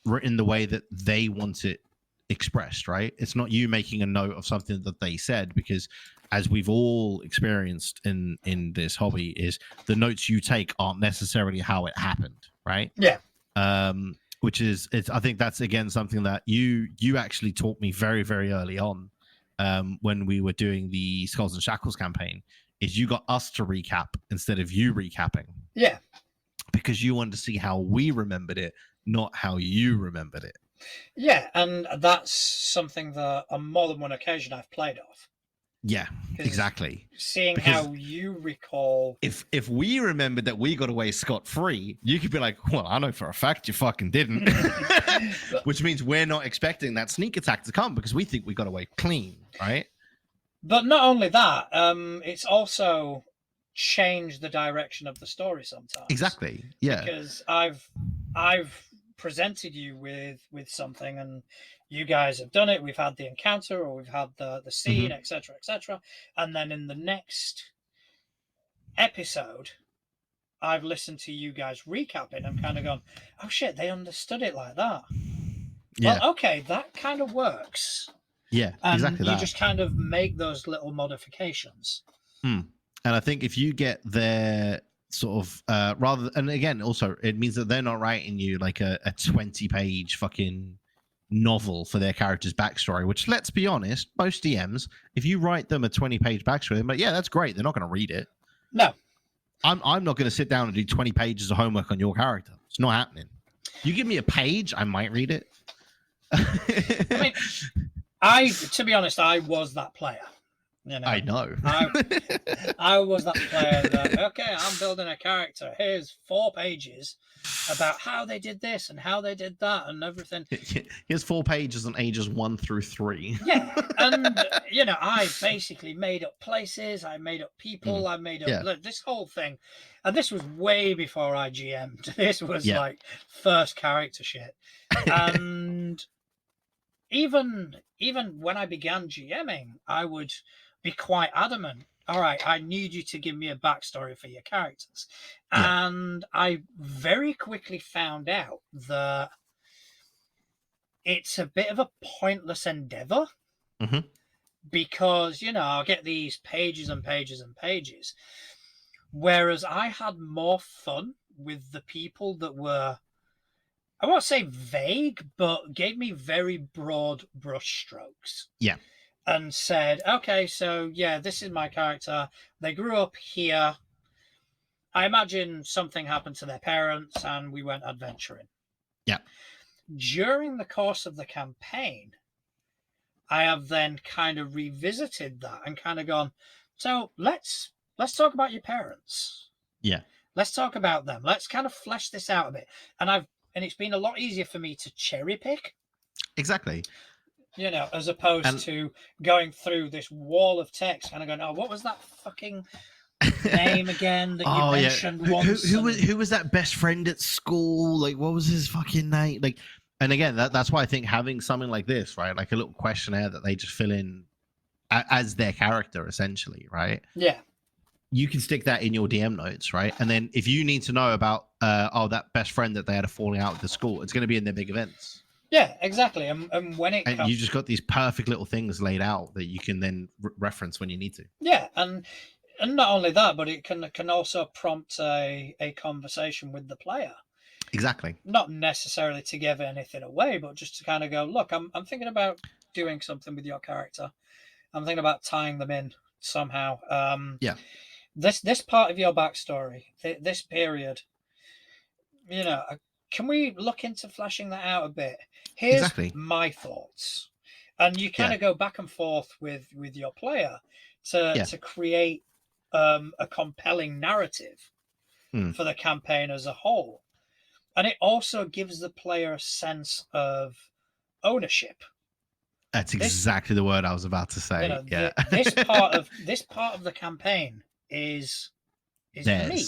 written the way that they want it expressed, right? It's not you making a note of something that they said, because as we've all experienced in this hobby, is the notes you take aren't necessarily how it happened, right? Yeah. Which is, I think that's again something that you actually taught me very very early on, when we were doing the Skulls and Shackles campaign, is you got us to recap instead of you recapping. Yeah. Because you wanted to see how we remembered it, not how you remembered it. Yeah. And that's something that on more than one occasion I've played off. Yeah, exactly. Seeing Because how you recall. if we remembered that we got away scot-free, you could be like, well, I know for a fact you fucking didn't. Which means we're not expecting that sneak attack to come because we think we got away clean, right? But not only that, it's also changed the direction of the story sometimes. Exactly. Yeah. Because I've presented you with something, and you guys have done it. We've had the encounter, or we've had the scene, etc., etc. And then in the next episode, I've listened to you guys recap it and kind of gone, oh shit, they understood it like that. Yeah. Well, okay, that kind of works. Yeah, And exactly you that. just kind of make those little modifications. And I think if you get their sort of rather, and again, also it means that they're not writing you like a 20-page fucking novel for their character's backstory, which, let's be honest, most DMs, if you write them a 20-page backstory, they're like, yeah, that's great. They're not going to read it. No. I'm not going to sit down and do 20 pages of homework on your character. It's not happening. You give me a page, I might read it. I mean, to be honest, I was that player. You know, I know. I was that player that, okay, I'm building a character. Here's 4 pages about how they did this and how they did that and everything. Here's 4 pages on ages 1 through 3. Yeah, and you know, I basically made up places, I made up people, I made up this whole thing, and this was way before I GM'd. This was like first character shit, and even when I began GMing, I would be quite adamant. All right, I need you to give me a backstory for your characters. And I very quickly found out that it's a bit of a pointless endeavor because, you know, I'll get these pages and pages and pages. Whereas I had more fun with the people that were I won't say vague, but gave me very broad brushstrokes. Yeah. And said, okay, so yeah, this is my character. They grew up here. I imagine something happened to their parents and we went adventuring. Yeah. During the course of the campaign, I have then kind of revisited that and kind of gone, so let's talk about your parents. Yeah. Let's talk about them. Let's kind of flesh this out a bit. And it's been a lot easier for me to cherry pick. Exactly. As opposed to going through this wall of text and going, oh, what was that fucking name again that you mentioned once? Who was that best friend at school? Like, what was his fucking name? Like, and again, that's why I think having something like this, right, like a little questionnaire that they just fill in as their character, essentially, right? Yeah. You can stick that in your DM notes, right? And then if you need to know about, that best friend that they had a falling out with the school, it's going to be in their big events. Yeah, exactly. And when it comes, you just got these perfect little things laid out that you can then reference when you need to. Yeah, and not only that, but it can also prompt a conversation with the player. Exactly. Not necessarily to give anything away, but just to kind of go, look, I'm thinking about doing something with your character. I'm thinking about tying them in somehow. Yeah. This part of your backstory, this period, can we look into fleshing that out a bit? Here's my thoughts. And you kind of go back and forth with your player to create a compelling narrative for the campaign as a whole. And it also gives the player a sense of ownership. That's exactly the word I was about to say. This part of the campaign is for me.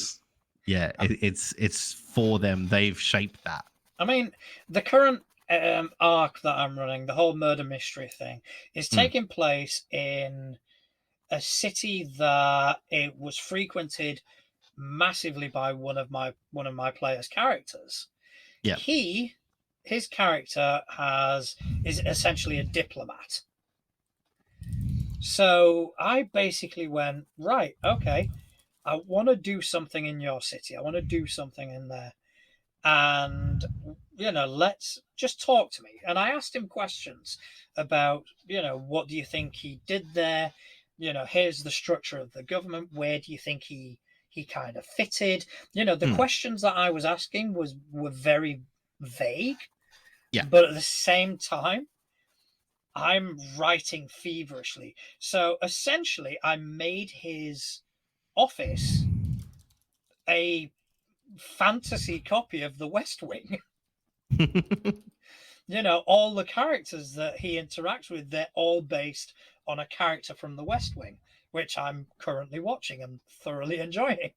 Yeah, it's for them. They've shaped that. I mean, the current arc that I'm running, the whole murder mystery thing, is taking place in a city that it was frequented massively by one of my players' characters. Yeah. His character is essentially a diplomat. So I basically went, right, okay, I want to do something in your city. I want to do something in there. And, let's just talk to me. And I asked him questions about, what do you think he did there? Here's the structure of the government. Where do you think he kind of fitted? The questions that I was asking were very vague. Yeah. But at the same time, I'm writing feverishly. So essentially, I made his office a fantasy copy of the West Wing. All the characters that he interacts with, they're all based on a character from the West Wing, which I'm currently watching and thoroughly enjoying.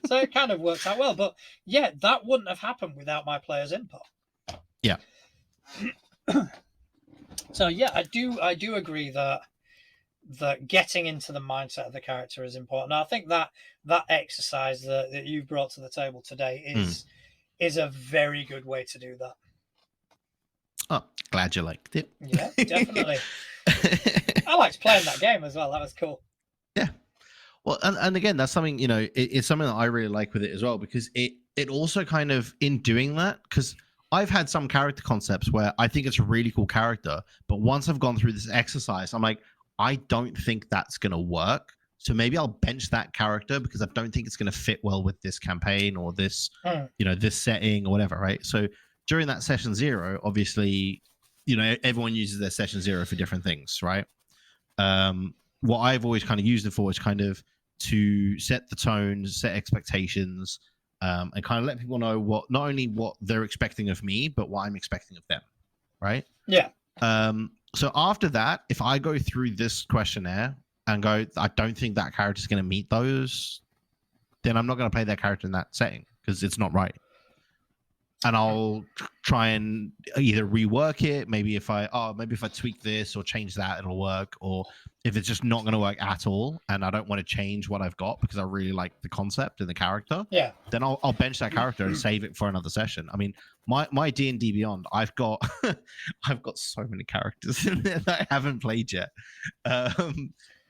So it kind of works out well. But yeah, that wouldn't have happened without my players' input. Yeah. So yeah, I do agree that getting into the mindset of the character is important. I think that exercise that you've brought to the table today is a very good way to do that. Oh, glad you liked it. Yeah, definitely. I liked playing that game as well. That was cool. Yeah. Well, and again, that's something, it's something that I really like with it as well, because it also kind of, in doing that, because I've had some character concepts where I think it's a really cool character, but once I've gone through this exercise, I'm like, I don't think that's going to work. So maybe I'll bench that character because I don't think it's going to fit well with this campaign or this, this setting or whatever, right? So during that session 0, obviously, everyone uses their session 0 for different things, right? What I've always kind of used it for is kind of to set the tone, set expectations, and kind of let people know not only what they're expecting of me, but what I'm expecting of them, right? Yeah. So after that, if I go through this questionnaire and go, I don't think that character is going to meet those, then I'm not going to play that character in that setting because it's not right. And I'll try and either rework it. Maybe if I tweak this or change that, it'll work. Or if it's just not going to work at all, and I don't want to change what I've got because I really like the concept and the character, then I'll bench that character and save it for another session. I mean, my D&D Beyond, I've got so many characters in there that I haven't played yet,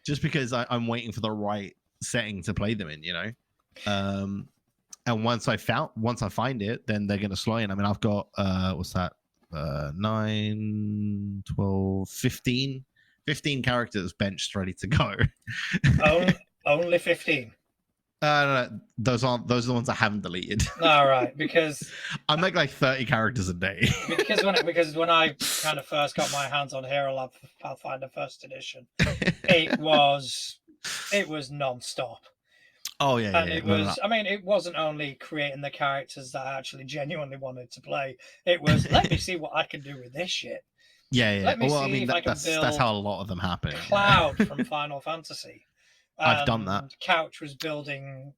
just because I'm waiting for the right setting to play them in, and once I find it, then they're gonna slow in. I mean, I've got what's that? 9, 12, 15 characters benched ready to go. Only 15. No, those are the ones I haven't deleted. All right, because I make like 30 characters a day. because when I kind of first got my hands on Hero Lab Pathfinder First Edition, it was non-stop. Oh yeah, and yeah. it was. I mean, it wasn't only creating the characters that I actually genuinely wanted to play. It was let me see what I can do with this shit. Yeah. Let me well, see I mean, if I can that's build how a lot of them happen. Cloud from Final Fantasy. I've done that. Couch was building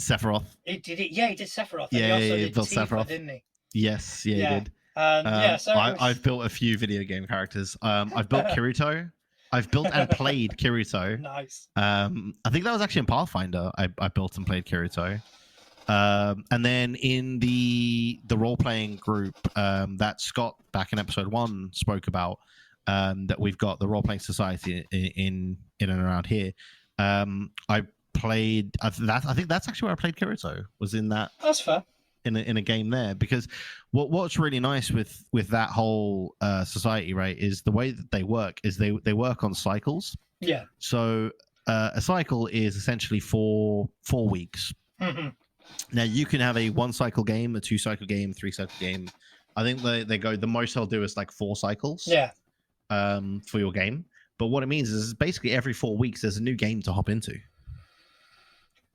Sephiroth. He did it. Yeah, he did Sephiroth. Yeah, and he also he did built Tifa, Sephiroth. didn't he? Yes, yeah, he did. And so I've built a few video game characters. I've built Kirito. I've built and played Kirito. Nice. I think that was actually in Pathfinder. I built and played Kirito. And then in the role playing group that Scott back in episode 1 spoke about, that we've got the role playing society in and around here. I played I think that's actually where I played Kirito, was in that. That's fair. In a game there, because what's really nice with that whole society, right, is the way that they work is they work on cycles. Yeah. So a cycle is essentially 4 weeks. Mm-hmm. Now you can have a 1 cycle game, a 2 cycle game, 3 cycle game. I think they go, the most they'll do is like 4 cycles. Yeah. For your game. But what it means is basically every 4 weeks there's a new game to hop into.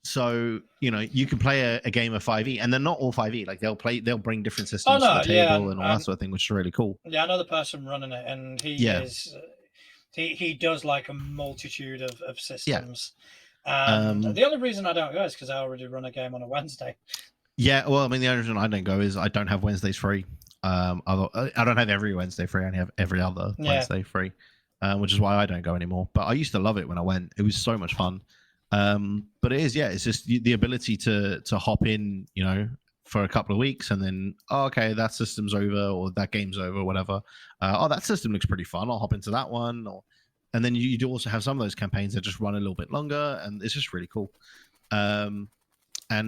So, you can play a game of 5e, and they're not all 5e. Like they'll bring different systems to the table and all that sort of thing, which is really cool. Yeah, I know the person running it, and he does like a multitude of systems. Yeah. And the only reason I don't go is because I already run a game on a Wednesday. Yeah, well, I mean, the only reason I don't go is I don't have Wednesdays free. I don't have every Wednesday free. I only have every other Wednesday free, which is why I don't go anymore. But I used to love it when I went. It was so much fun. But it's just the ability to hop in, for a couple of weeks, and then okay, that system's over or that game's over, whatever. That system looks pretty fun. I'll hop into that one, and then you do also have some of those campaigns that just run a little bit longer, and it's just really cool. And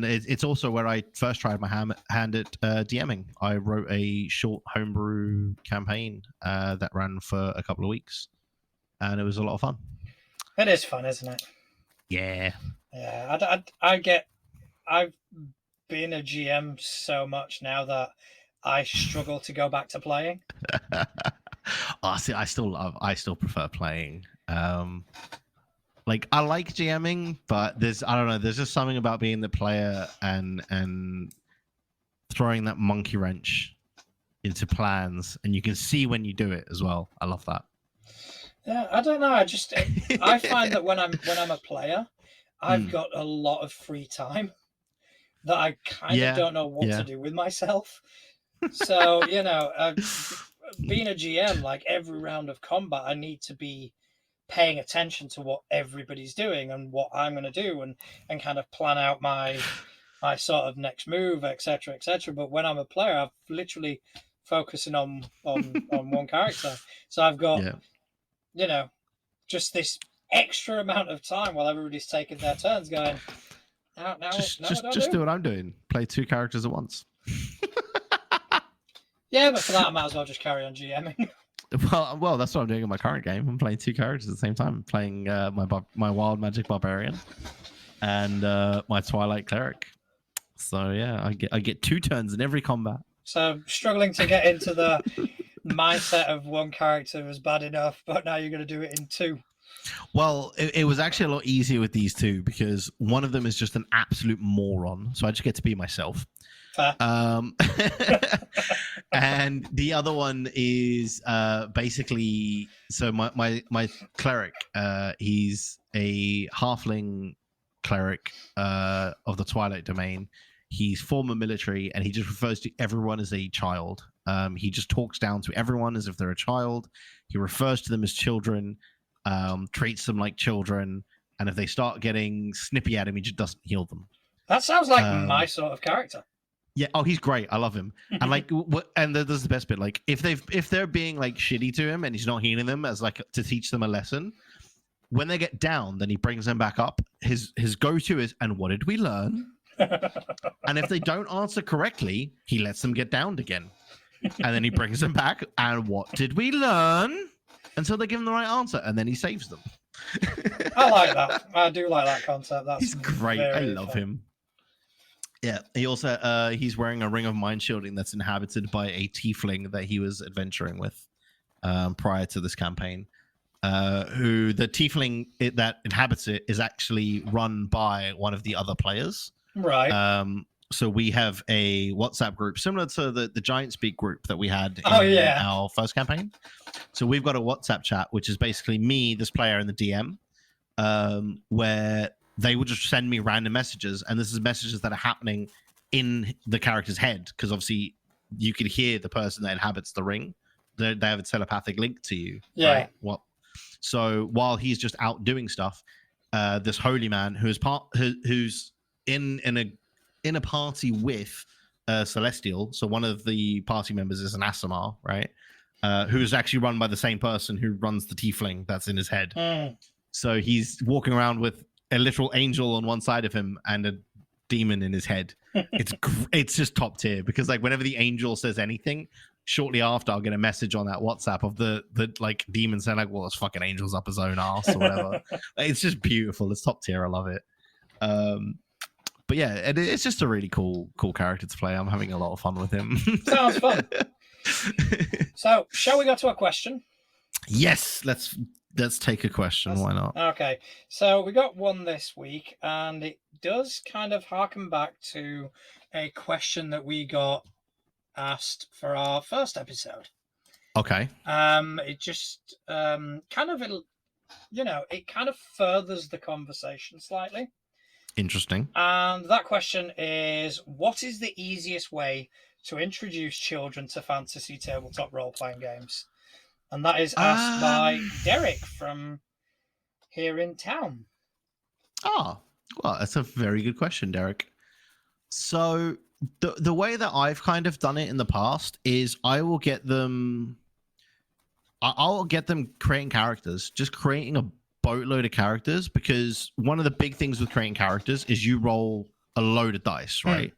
it's also where I first tried my hand at DMing. I wrote a short homebrew campaign that ran for a couple of weeks, and it was a lot of fun. It is fun, isn't it? Yeah. Yeah, I've been a GM so much now that I struggle to go back to playing. See, I still prefer playing. Like I like GMing, but there's just something about being the player and throwing that monkey wrench into plans, and you can see when you do it as well. I love that. Yeah, I don't know. I find that when I'm a player, I've got a lot of free time that I kind of don't know what to do with myself. So, being a GM, like every round of combat, I need to be paying attention to what everybody's doing and what I'm going to do, and kind of plan out my sort of next move, etc., etc. But when I'm a player, I'm literally focusing on one character. So I've got, just this extra amount of time while everybody's taking their turns, going, just do what I'm doing. Play 2 characters at once. Yeah, but for that I might as well just carry on GMing. Well, that's what I'm doing in my current game. I'm playing 2 characters at the same time. I'm playing my Wild Magic Barbarian and my Twilight Cleric. So yeah, I get 2 turns in every combat. So struggling to get into the mindset of 1 character was bad enough, but now you're going to do it in 2. Well, it was actually a lot easier with these 2 because one of them is just an absolute moron, so I just get to be myself. Fair. And the other one is basically, so my cleric, he's a halfling cleric of the Twilight Domain. He's former military, and he just refers to everyone as a child. He just talks down to everyone as if they're a child. He refers to them as children, treats them like children, and if they start getting snippy at him, he just doesn't heal them. That sounds like my sort of character. Yeah. Oh, he's great. I love him. And like, and this is the best bit. Like, if they're being like shitty to him, and he's not healing them as like to teach them a lesson, when they get down, then he brings them back up. His go-to is, and what did we learn? And if they don't answer correctly, he lets them get downed again. And then he brings them back. And what did we learn? Until they give him the right answer. And then he saves them. I like that. I do like that concept. That's He's great. I love fun. him. Yeah. He also he's wearing a ring of mind shielding that's inhabited by a tiefling that he was adventuring with prior to this campaign. Who the tiefling that inhabits it is actually run by one of the other players. Right. So we have a WhatsApp group similar to the Giant Speak group that we had in our first campaign. So we've got a WhatsApp chat, which is basically me, this player, and the DM, where they would just send me random messages, and this is messages that are happening in the character's head, because obviously you could hear the person that inhabits the ring. They have a telepathic link to you. Yeah. Right? So while he's just out doing stuff, this holy man who's in a party with Celestial, so one of the party members is an Aasimar, right? Who is actually run by the same person who runs the tiefling that's in his head. So he's walking around with a literal angel on one side of him and a demon in his head. It's just top tier, because like whenever the angel says anything, shortly after I'll get a message on that WhatsApp of the like demon saying like, well, this fucking angel's up his own ass or whatever. It's just beautiful. It's top tier. I love it. But yeah, it's just a really cool character to play. I'm having a lot of fun with him. Sounds fun. So, shall we go to a question? Yes, let's take a question. Why not? Okay, so we got one this week, and it does kind of harken back to a question that we got asked for our first episode. Okay. It just kind of furthers the conversation slightly. Interesting. And that question is, what is the easiest way to introduce children to fantasy tabletop role-playing games? And that is asked by Derek from here in town. Oh, well, that's a very good question, Derek. So the way that I've kind of done it in the past is I'll get them creating characters, just creating a boatload of characters, because one of the big things with creating characters is you roll a load of dice, right?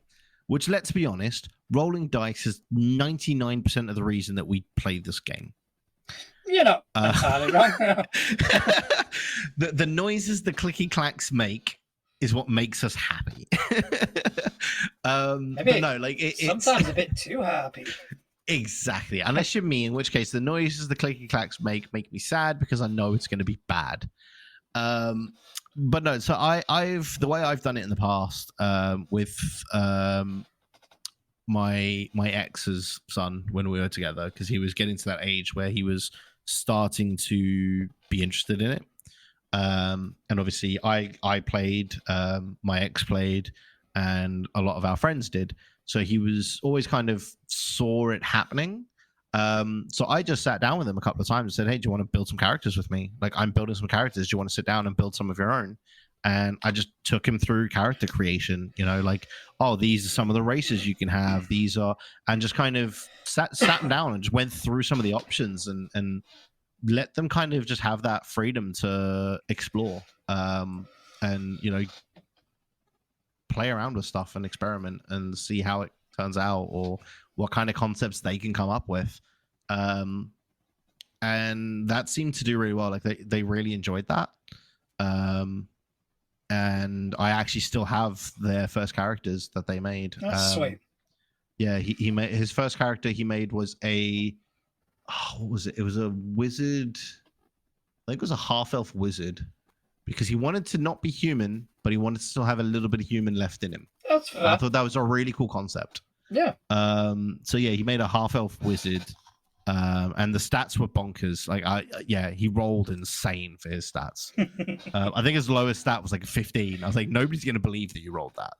Which, let's be honest, rolling dice is 99% of the reason that we play this game. You're not entirely wrong. The noises the clicky clacks make is what makes us happy. Sometimes a bit too happy. Exactly. Unless you're me, in which case the noises the clicky clacks make me sad, because I know it's going to be bad. But no, so the way I've done it in the past with my ex's son when we were together, because he was getting to that age where he was starting to be interested in it. And obviously I played, my ex played, and a lot of our friends did. So he was always kind of saw it happening. So I just sat down with him a couple of times and said, hey, do you want to build some characters with me? Like, I'm building some characters. Do you want to sit down and build some of your own? And I just took him through character creation, like, oh, these are some of the races you can have. These are, and just kind of sat him down and just went through some of the options and let them kind of just have that freedom to explore and, play around with stuff and experiment and see how it turns out, or what kind of concepts they can come up with. And that seemed to do really well. Like they really enjoyed that. And I actually still have their first characters that they made. That's sweet. Yeah, he made his first character he made was what was it? It was a wizard. I think it was a half-elf wizard, because he wanted to not be human, but he wanted to still have a little bit of human left in him. That's fair. I thought that was a really cool concept. Yeah. So yeah, he made a half-elf wizard, and the stats were bonkers. Like, he rolled insane for his stats. I think his lowest stat was like 15. I was like, nobody's gonna believe that you rolled that.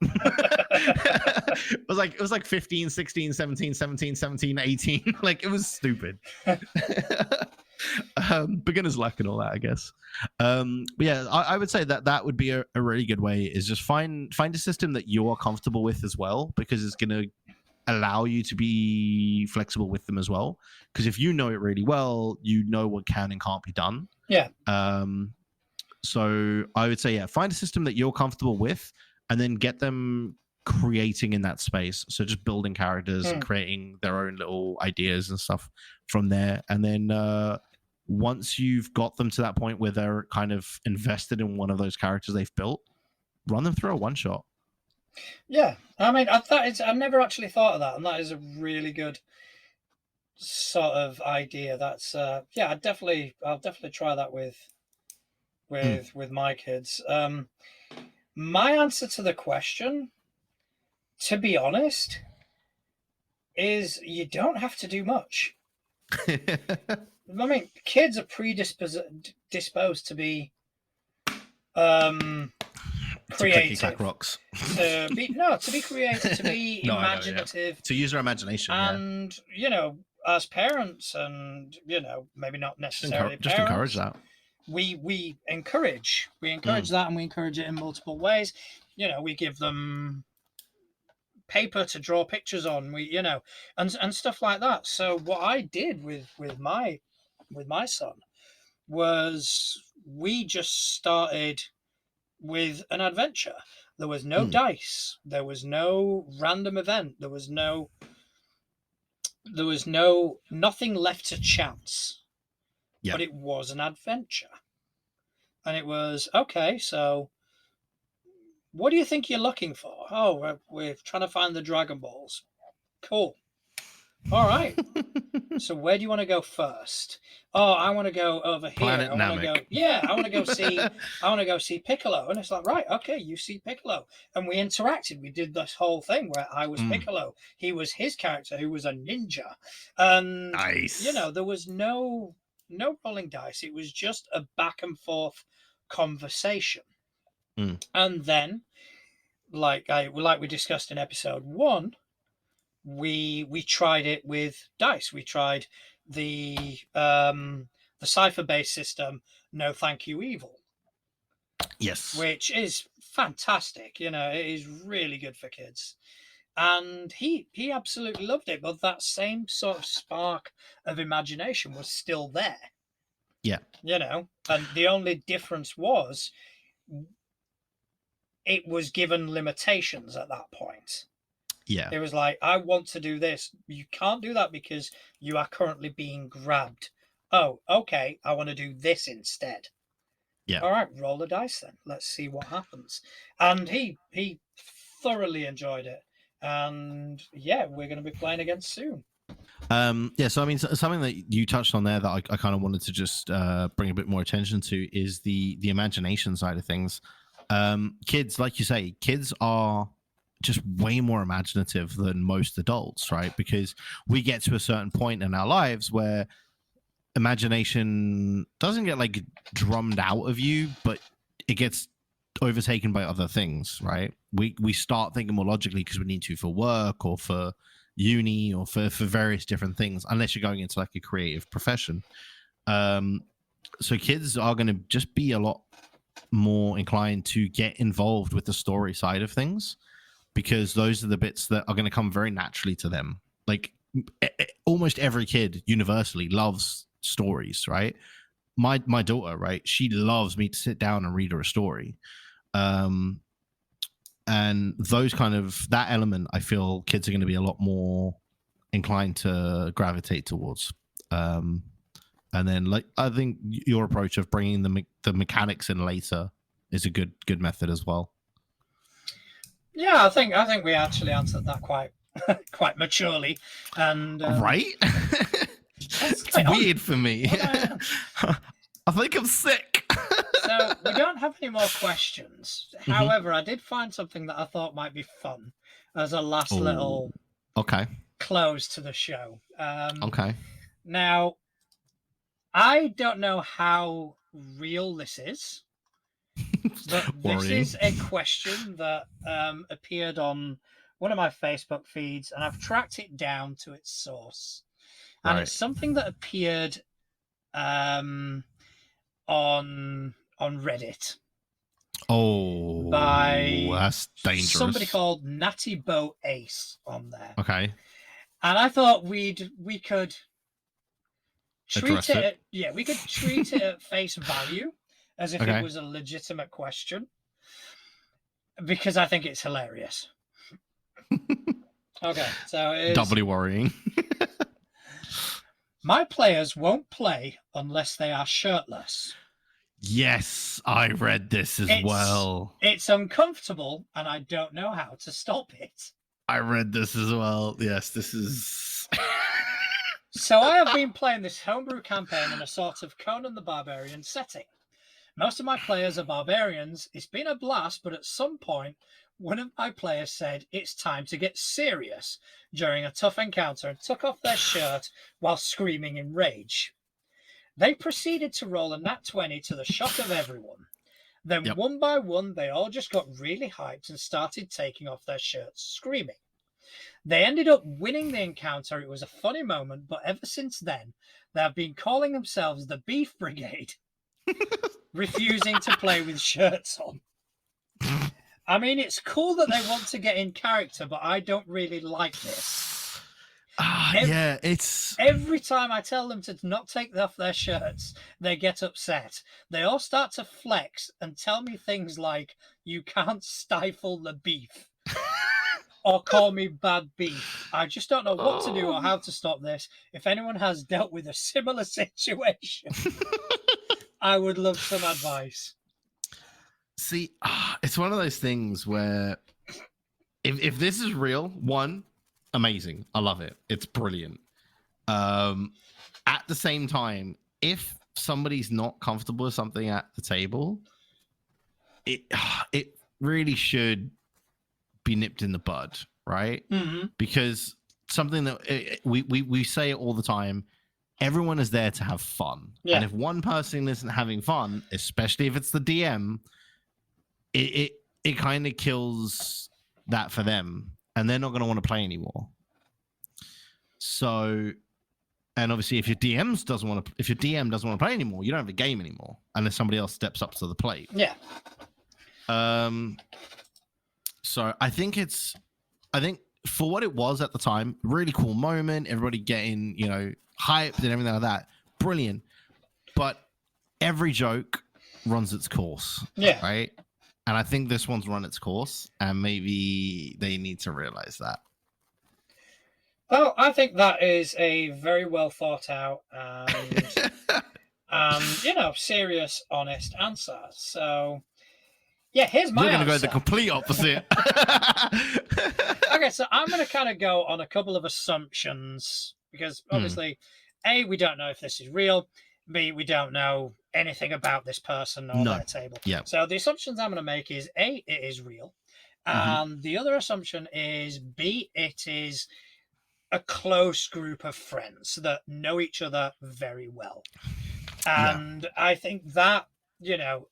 It was like 15, 16, 17, 17, 17, 18. Like, it was stupid. Beginner's luck and all that, I guess. But yeah, I would say that would be a really good way, is just find a system that you're comfortable with as well, because it's going to allow you to be flexible with them as well. Because if you know it really well, you know what can and can't be done. Yeah. So I would say, yeah, find a system that you're comfortable with, and then get them creating in that space. So just building characters and Hmm. creating their own little ideas and stuff from there. And then once you've got them to that point where they're kind of invested in one of those characters they've built, run them through a one shot. Yeah, I mean, I've never actually thought of that, and that is a really good sort of idea. That's yeah, I'll definitely try that with my kids. My answer to the question, to be honest, is you don't have to do much. I mean, kids are disposed to be creative, rocks. to be creative, to be No, I know, yeah. imaginative, To use their imagination, yeah. and as parents, and maybe not necessarily Just encourage that. We encourage that, and we encourage it in multiple ways. We give them paper to draw pictures on, and stuff like that. So what I did with my son was we just started with an adventure. There was no dice, there was no random event, there was nothing left to chance. Yeah. But it was an adventure. And it was, okay, so what do you think you're looking for? Oh, we're trying to find the Dragon Balls. Cool. All right. So where do you want to go first? Oh, I want to go over here. Planet I want to Namek. go. Yeah, I want to go see Piccolo. And it's like, right, okay, you see Piccolo. And we interacted. We did this whole thing where I was Piccolo. He was his character, who was a ninja. And Nice. there was no rolling dice. It was just a back and forth conversation. And then, like we discussed in episode 1, we tried it with dice. We tried the cipher-based system, No Thank You Evil. Yes. Which is fantastic. It is really good for kids. And he absolutely loved it, but that same sort of spark of imagination was still there. Yeah. And the only difference was it was given limitations at that point. Yeah. It was like, I want to do this. You can't do that because you are currently being grabbed. Oh, okay. I want to do this instead. Yeah. All right, roll the dice then. Let's see what happens. And he thoroughly enjoyed it. And yeah, we're going to be playing again soon. Yeah, so I mean, something that you touched on there that I kind of wanted to just bring a bit more attention to is the imagination side of things. Kids, like you say, kids are just way more imaginative than most adults, right? Because we get to a certain point in our lives where imagination doesn't get like drummed out of you, but it gets overtaken by other things, right? We start thinking more logically because we need to for work or for uni or for various different things, unless you're going into like a creative profession. So kids are going to just be a lot more inclined to get involved with the story side of things, because those are the bits that are going to come very naturally to them. Like almost every kid universally loves stories, right? My daughter, right? She loves me to sit down and read her a story. And those kind of, that element, I feel kids are going to be a lot more inclined to gravitate towards. And then, like, I think your approach of bringing the mechanics in later is a good method as well. Yeah, I think we actually answered that quite maturely, and right. It's weird for me. I think I'm sick. So we don't have any more questions. However, I did find something that I thought might be fun as a last little close to the show. Okay. Now, I don't know how real this is, but this is a question that appeared on one of my Facebook feeds, and I've tracked it down to its source. And it's something that appeared on Reddit. Oh, by that's dangerous. Somebody called Natty Bo Ace on there. Okay. And I thought we could treat it. We could treat it at face value as if it was a legitimate question, because I think it's hilarious. Okay, so it is, Doubly worrying. my players won't play unless they are shirtless. Yes, I read this as It's well. it's uncomfortable, and I don't know how to stop it. I read this as well. Yes, this is. So I have been playing this homebrew campaign in a sort of Conan the Barbarian setting. Most of my players are barbarians. It's been a blast, but at some point, one of my players said it's time to get serious during a tough encounter and took off their shirt while screaming in rage. They proceeded to roll a nat 20 to the shock of everyone. Then, Yep. one by one, they all just got really hyped and started taking off their shirts, screaming. They ended up winning the encounter. It was a funny moment, but ever since then, they have been calling themselves the Beef Brigade, refusing to play with shirts on. I mean, it's cool that they want to get in character, but I don't really like this. Yeah, it's. Every time I tell them to not take off their shirts, they get upset. They all start to flex and tell me things like, "You can't stifle the beef," or call me bad beef. I just don't know what to do or how to stop this. If anyone has dealt with a similar situation, I would love some advice. See, it's one of those things where if this is real, one, amazing. I love it. It's brilliant. At the same time, if somebody's not comfortable with something at the table, it really should be nipped in the bud, right? Mm-hmm. Because something that we say it all the time, everyone is there to have fun. Yeah. And if one person isn't having fun, especially if it's the DM, it kind of kills that for them, and they're not going to want to play anymore. So, and obviously, if your DM doesn't want to play anymore, you don't have a game anymore unless somebody else steps up to the plate. Yeah. So I think for what it was at the time, really cool moment, everybody getting, hyped and everything like that. Brilliant. But every joke runs its course. Yeah. Right? And I think this one's run its course, and maybe they need to realize that. Well, I think that is a very well thought out and serious, honest answer. So, yeah, here's my You're going to answer. go the complete opposite. Okay, so I'm going to kind of go on a couple of assumptions because obviously, A, we don't know if this is real. B, we don't know anything about this person or their table. Yeah. So the assumptions I'm going to make is A, it is real. And the other assumption is B, it is a close group of friends that know each other very well. And I think that,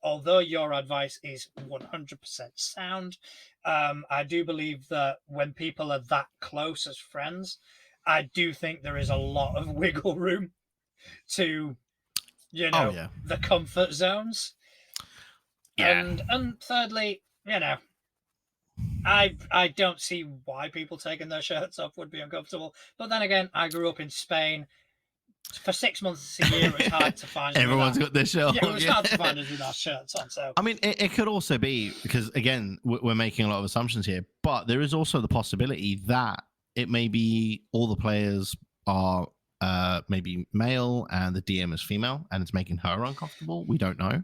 although your advice is 100% sound, I do believe that when people are that close as friends, I do think there is a lot of wiggle room to, the comfort zones. Yeah. And thirdly, I don't see why people taking their shirts off would be uncomfortable. But then again, I grew up in Spain. For 6 months a year, it's hard to find. Everyone's got their shirt. Yeah, it's hard to find us with our shirts on. So I mean, it could also be because again, we're making a lot of assumptions here, but there is also the possibility that it may be all the players are maybe male and the DM is female, and it's making her uncomfortable. We don't know.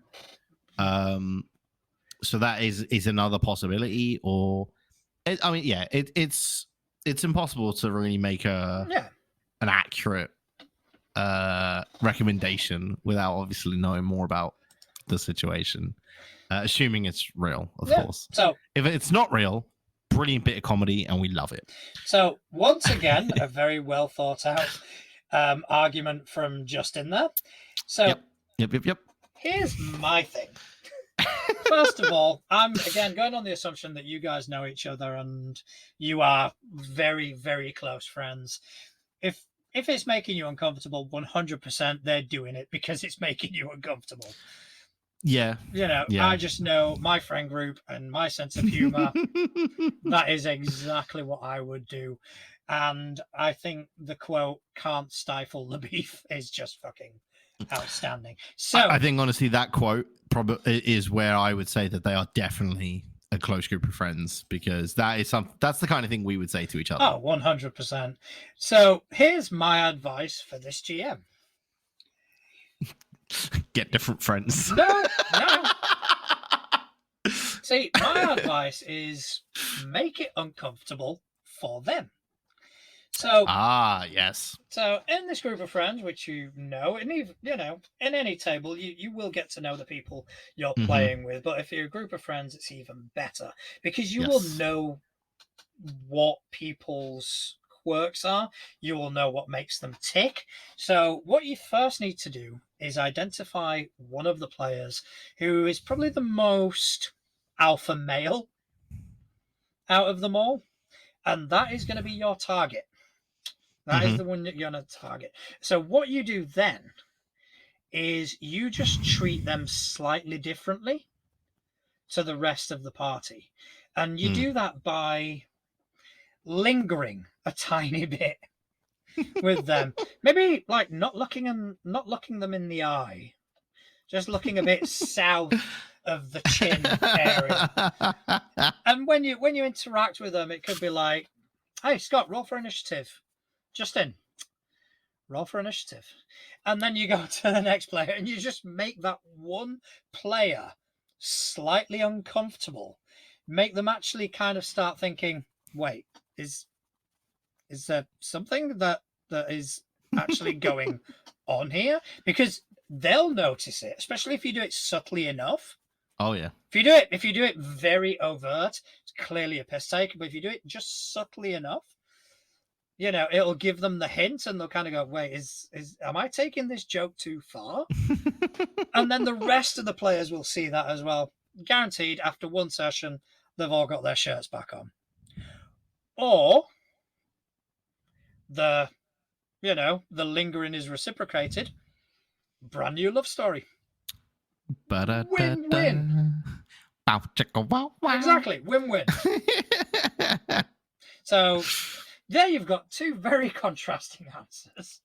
So that is another possibility. Or, it's impossible to really make an accurate recommendation without obviously knowing more about the situation, assuming it's real, of course. So if it's not real, brilliant bit of comedy and we love it. So once again, a very well thought out argument from Justin there. So Yep. Here's my thing. First of all, I'm again going on the assumption that you guys know each other and you are very, very close friends. If it's making you uncomfortable, 100% they're doing it because it's making you uncomfortable. Yeah. I just know my friend group and my sense of humor. That is exactly what I would do. And I think the quote, "can't stifle the beef," is just fucking outstanding. So I think honestly that quote probably is where I would say that they are definitely a close group of friends, because that's the kind of thing we would say to each other. Oh, 100%. So here's my advice for this GM. Get different friends. No. See, my advice is make it uncomfortable for them. So yes. So in this group of friends, which and even, in any table, you will get to know the people you're playing with. But if you're a group of friends, it's even better, because you will know what people's quirks are. You will know what makes them tick. So what you first need to do is identify one of the players who is probably the most alpha male out of them all, and that is going to be your target. That is the one that you're going to target. So what you do then is you just treat them slightly differently to the rest of the party. And you do that by lingering a tiny bit with them. Maybe like not looking them in the eye. Just looking a bit south of the chin area. And when you interact with them, it could be like, hey, Scott, roll for initiative. Justin, roll for initiative. And then you go to the next player and you just make that one player slightly uncomfortable. Make them actually kind of start thinking, wait, is there something that is actually going on here? Because they'll notice it, especially if you do it subtly enough. Oh yeah. If you do it very overt, it's clearly a piss take. But if you do it just subtly enough, it'll give them the hint, and they'll kind of go, wait, am I taking this joke too far? And then the rest of the players will see that as well. Guaranteed, after one session, they've all got their shirts back on. Or the lingering is reciprocated. Brand new love story. Win-win. Exactly, win-win. So there you've got two very contrasting answers.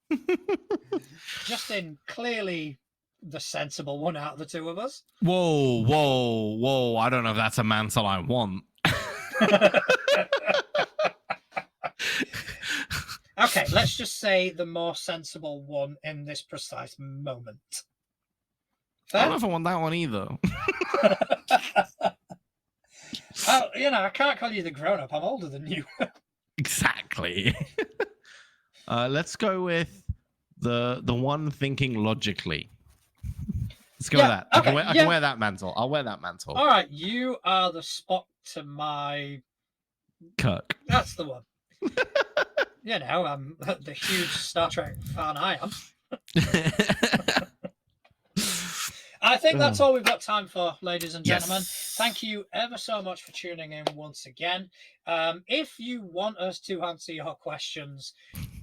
Justin, clearly the sensible one out of the two of us. Whoa. I don't know if that's a mantle I want. Okay, let's just say the more sensible one in this precise moment. Fair? I don't know if I want that one either. I can't call you the grown-up. I'm older than you. Exactly. Let's go with the one thinking logically. Let's go with that. Okay, I can wear that mantle. I'll wear that mantle. All right, you are the Spock to my Kirk. That's the one. I'm the huge Star Trek fan I am. I think that's all we've got time for, ladies and gentlemen. Yes. Thank you ever so much for tuning in once again. If you want us to answer your questions,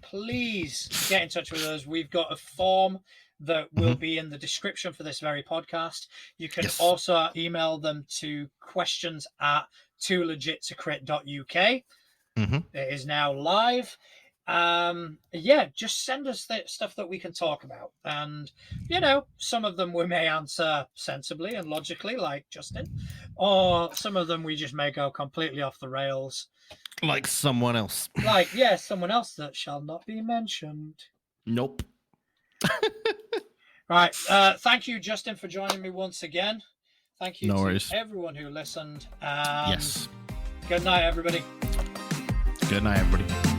please get in touch with us. We've got a form that will be in the description for this very podcast. You can also email them to questions@toolegit2crit.uk. It is now live. Just send us stuff that we can talk about, and some of them we may answer sensibly and logically, like Justin, or some of them we just may go completely off the rails, like someone else. Someone else that shall not be mentioned. Nope. Right. Thank you, Justin, for joining me once again. Thank you to everyone who listened. Yes. Good night, everybody. Good night, everybody.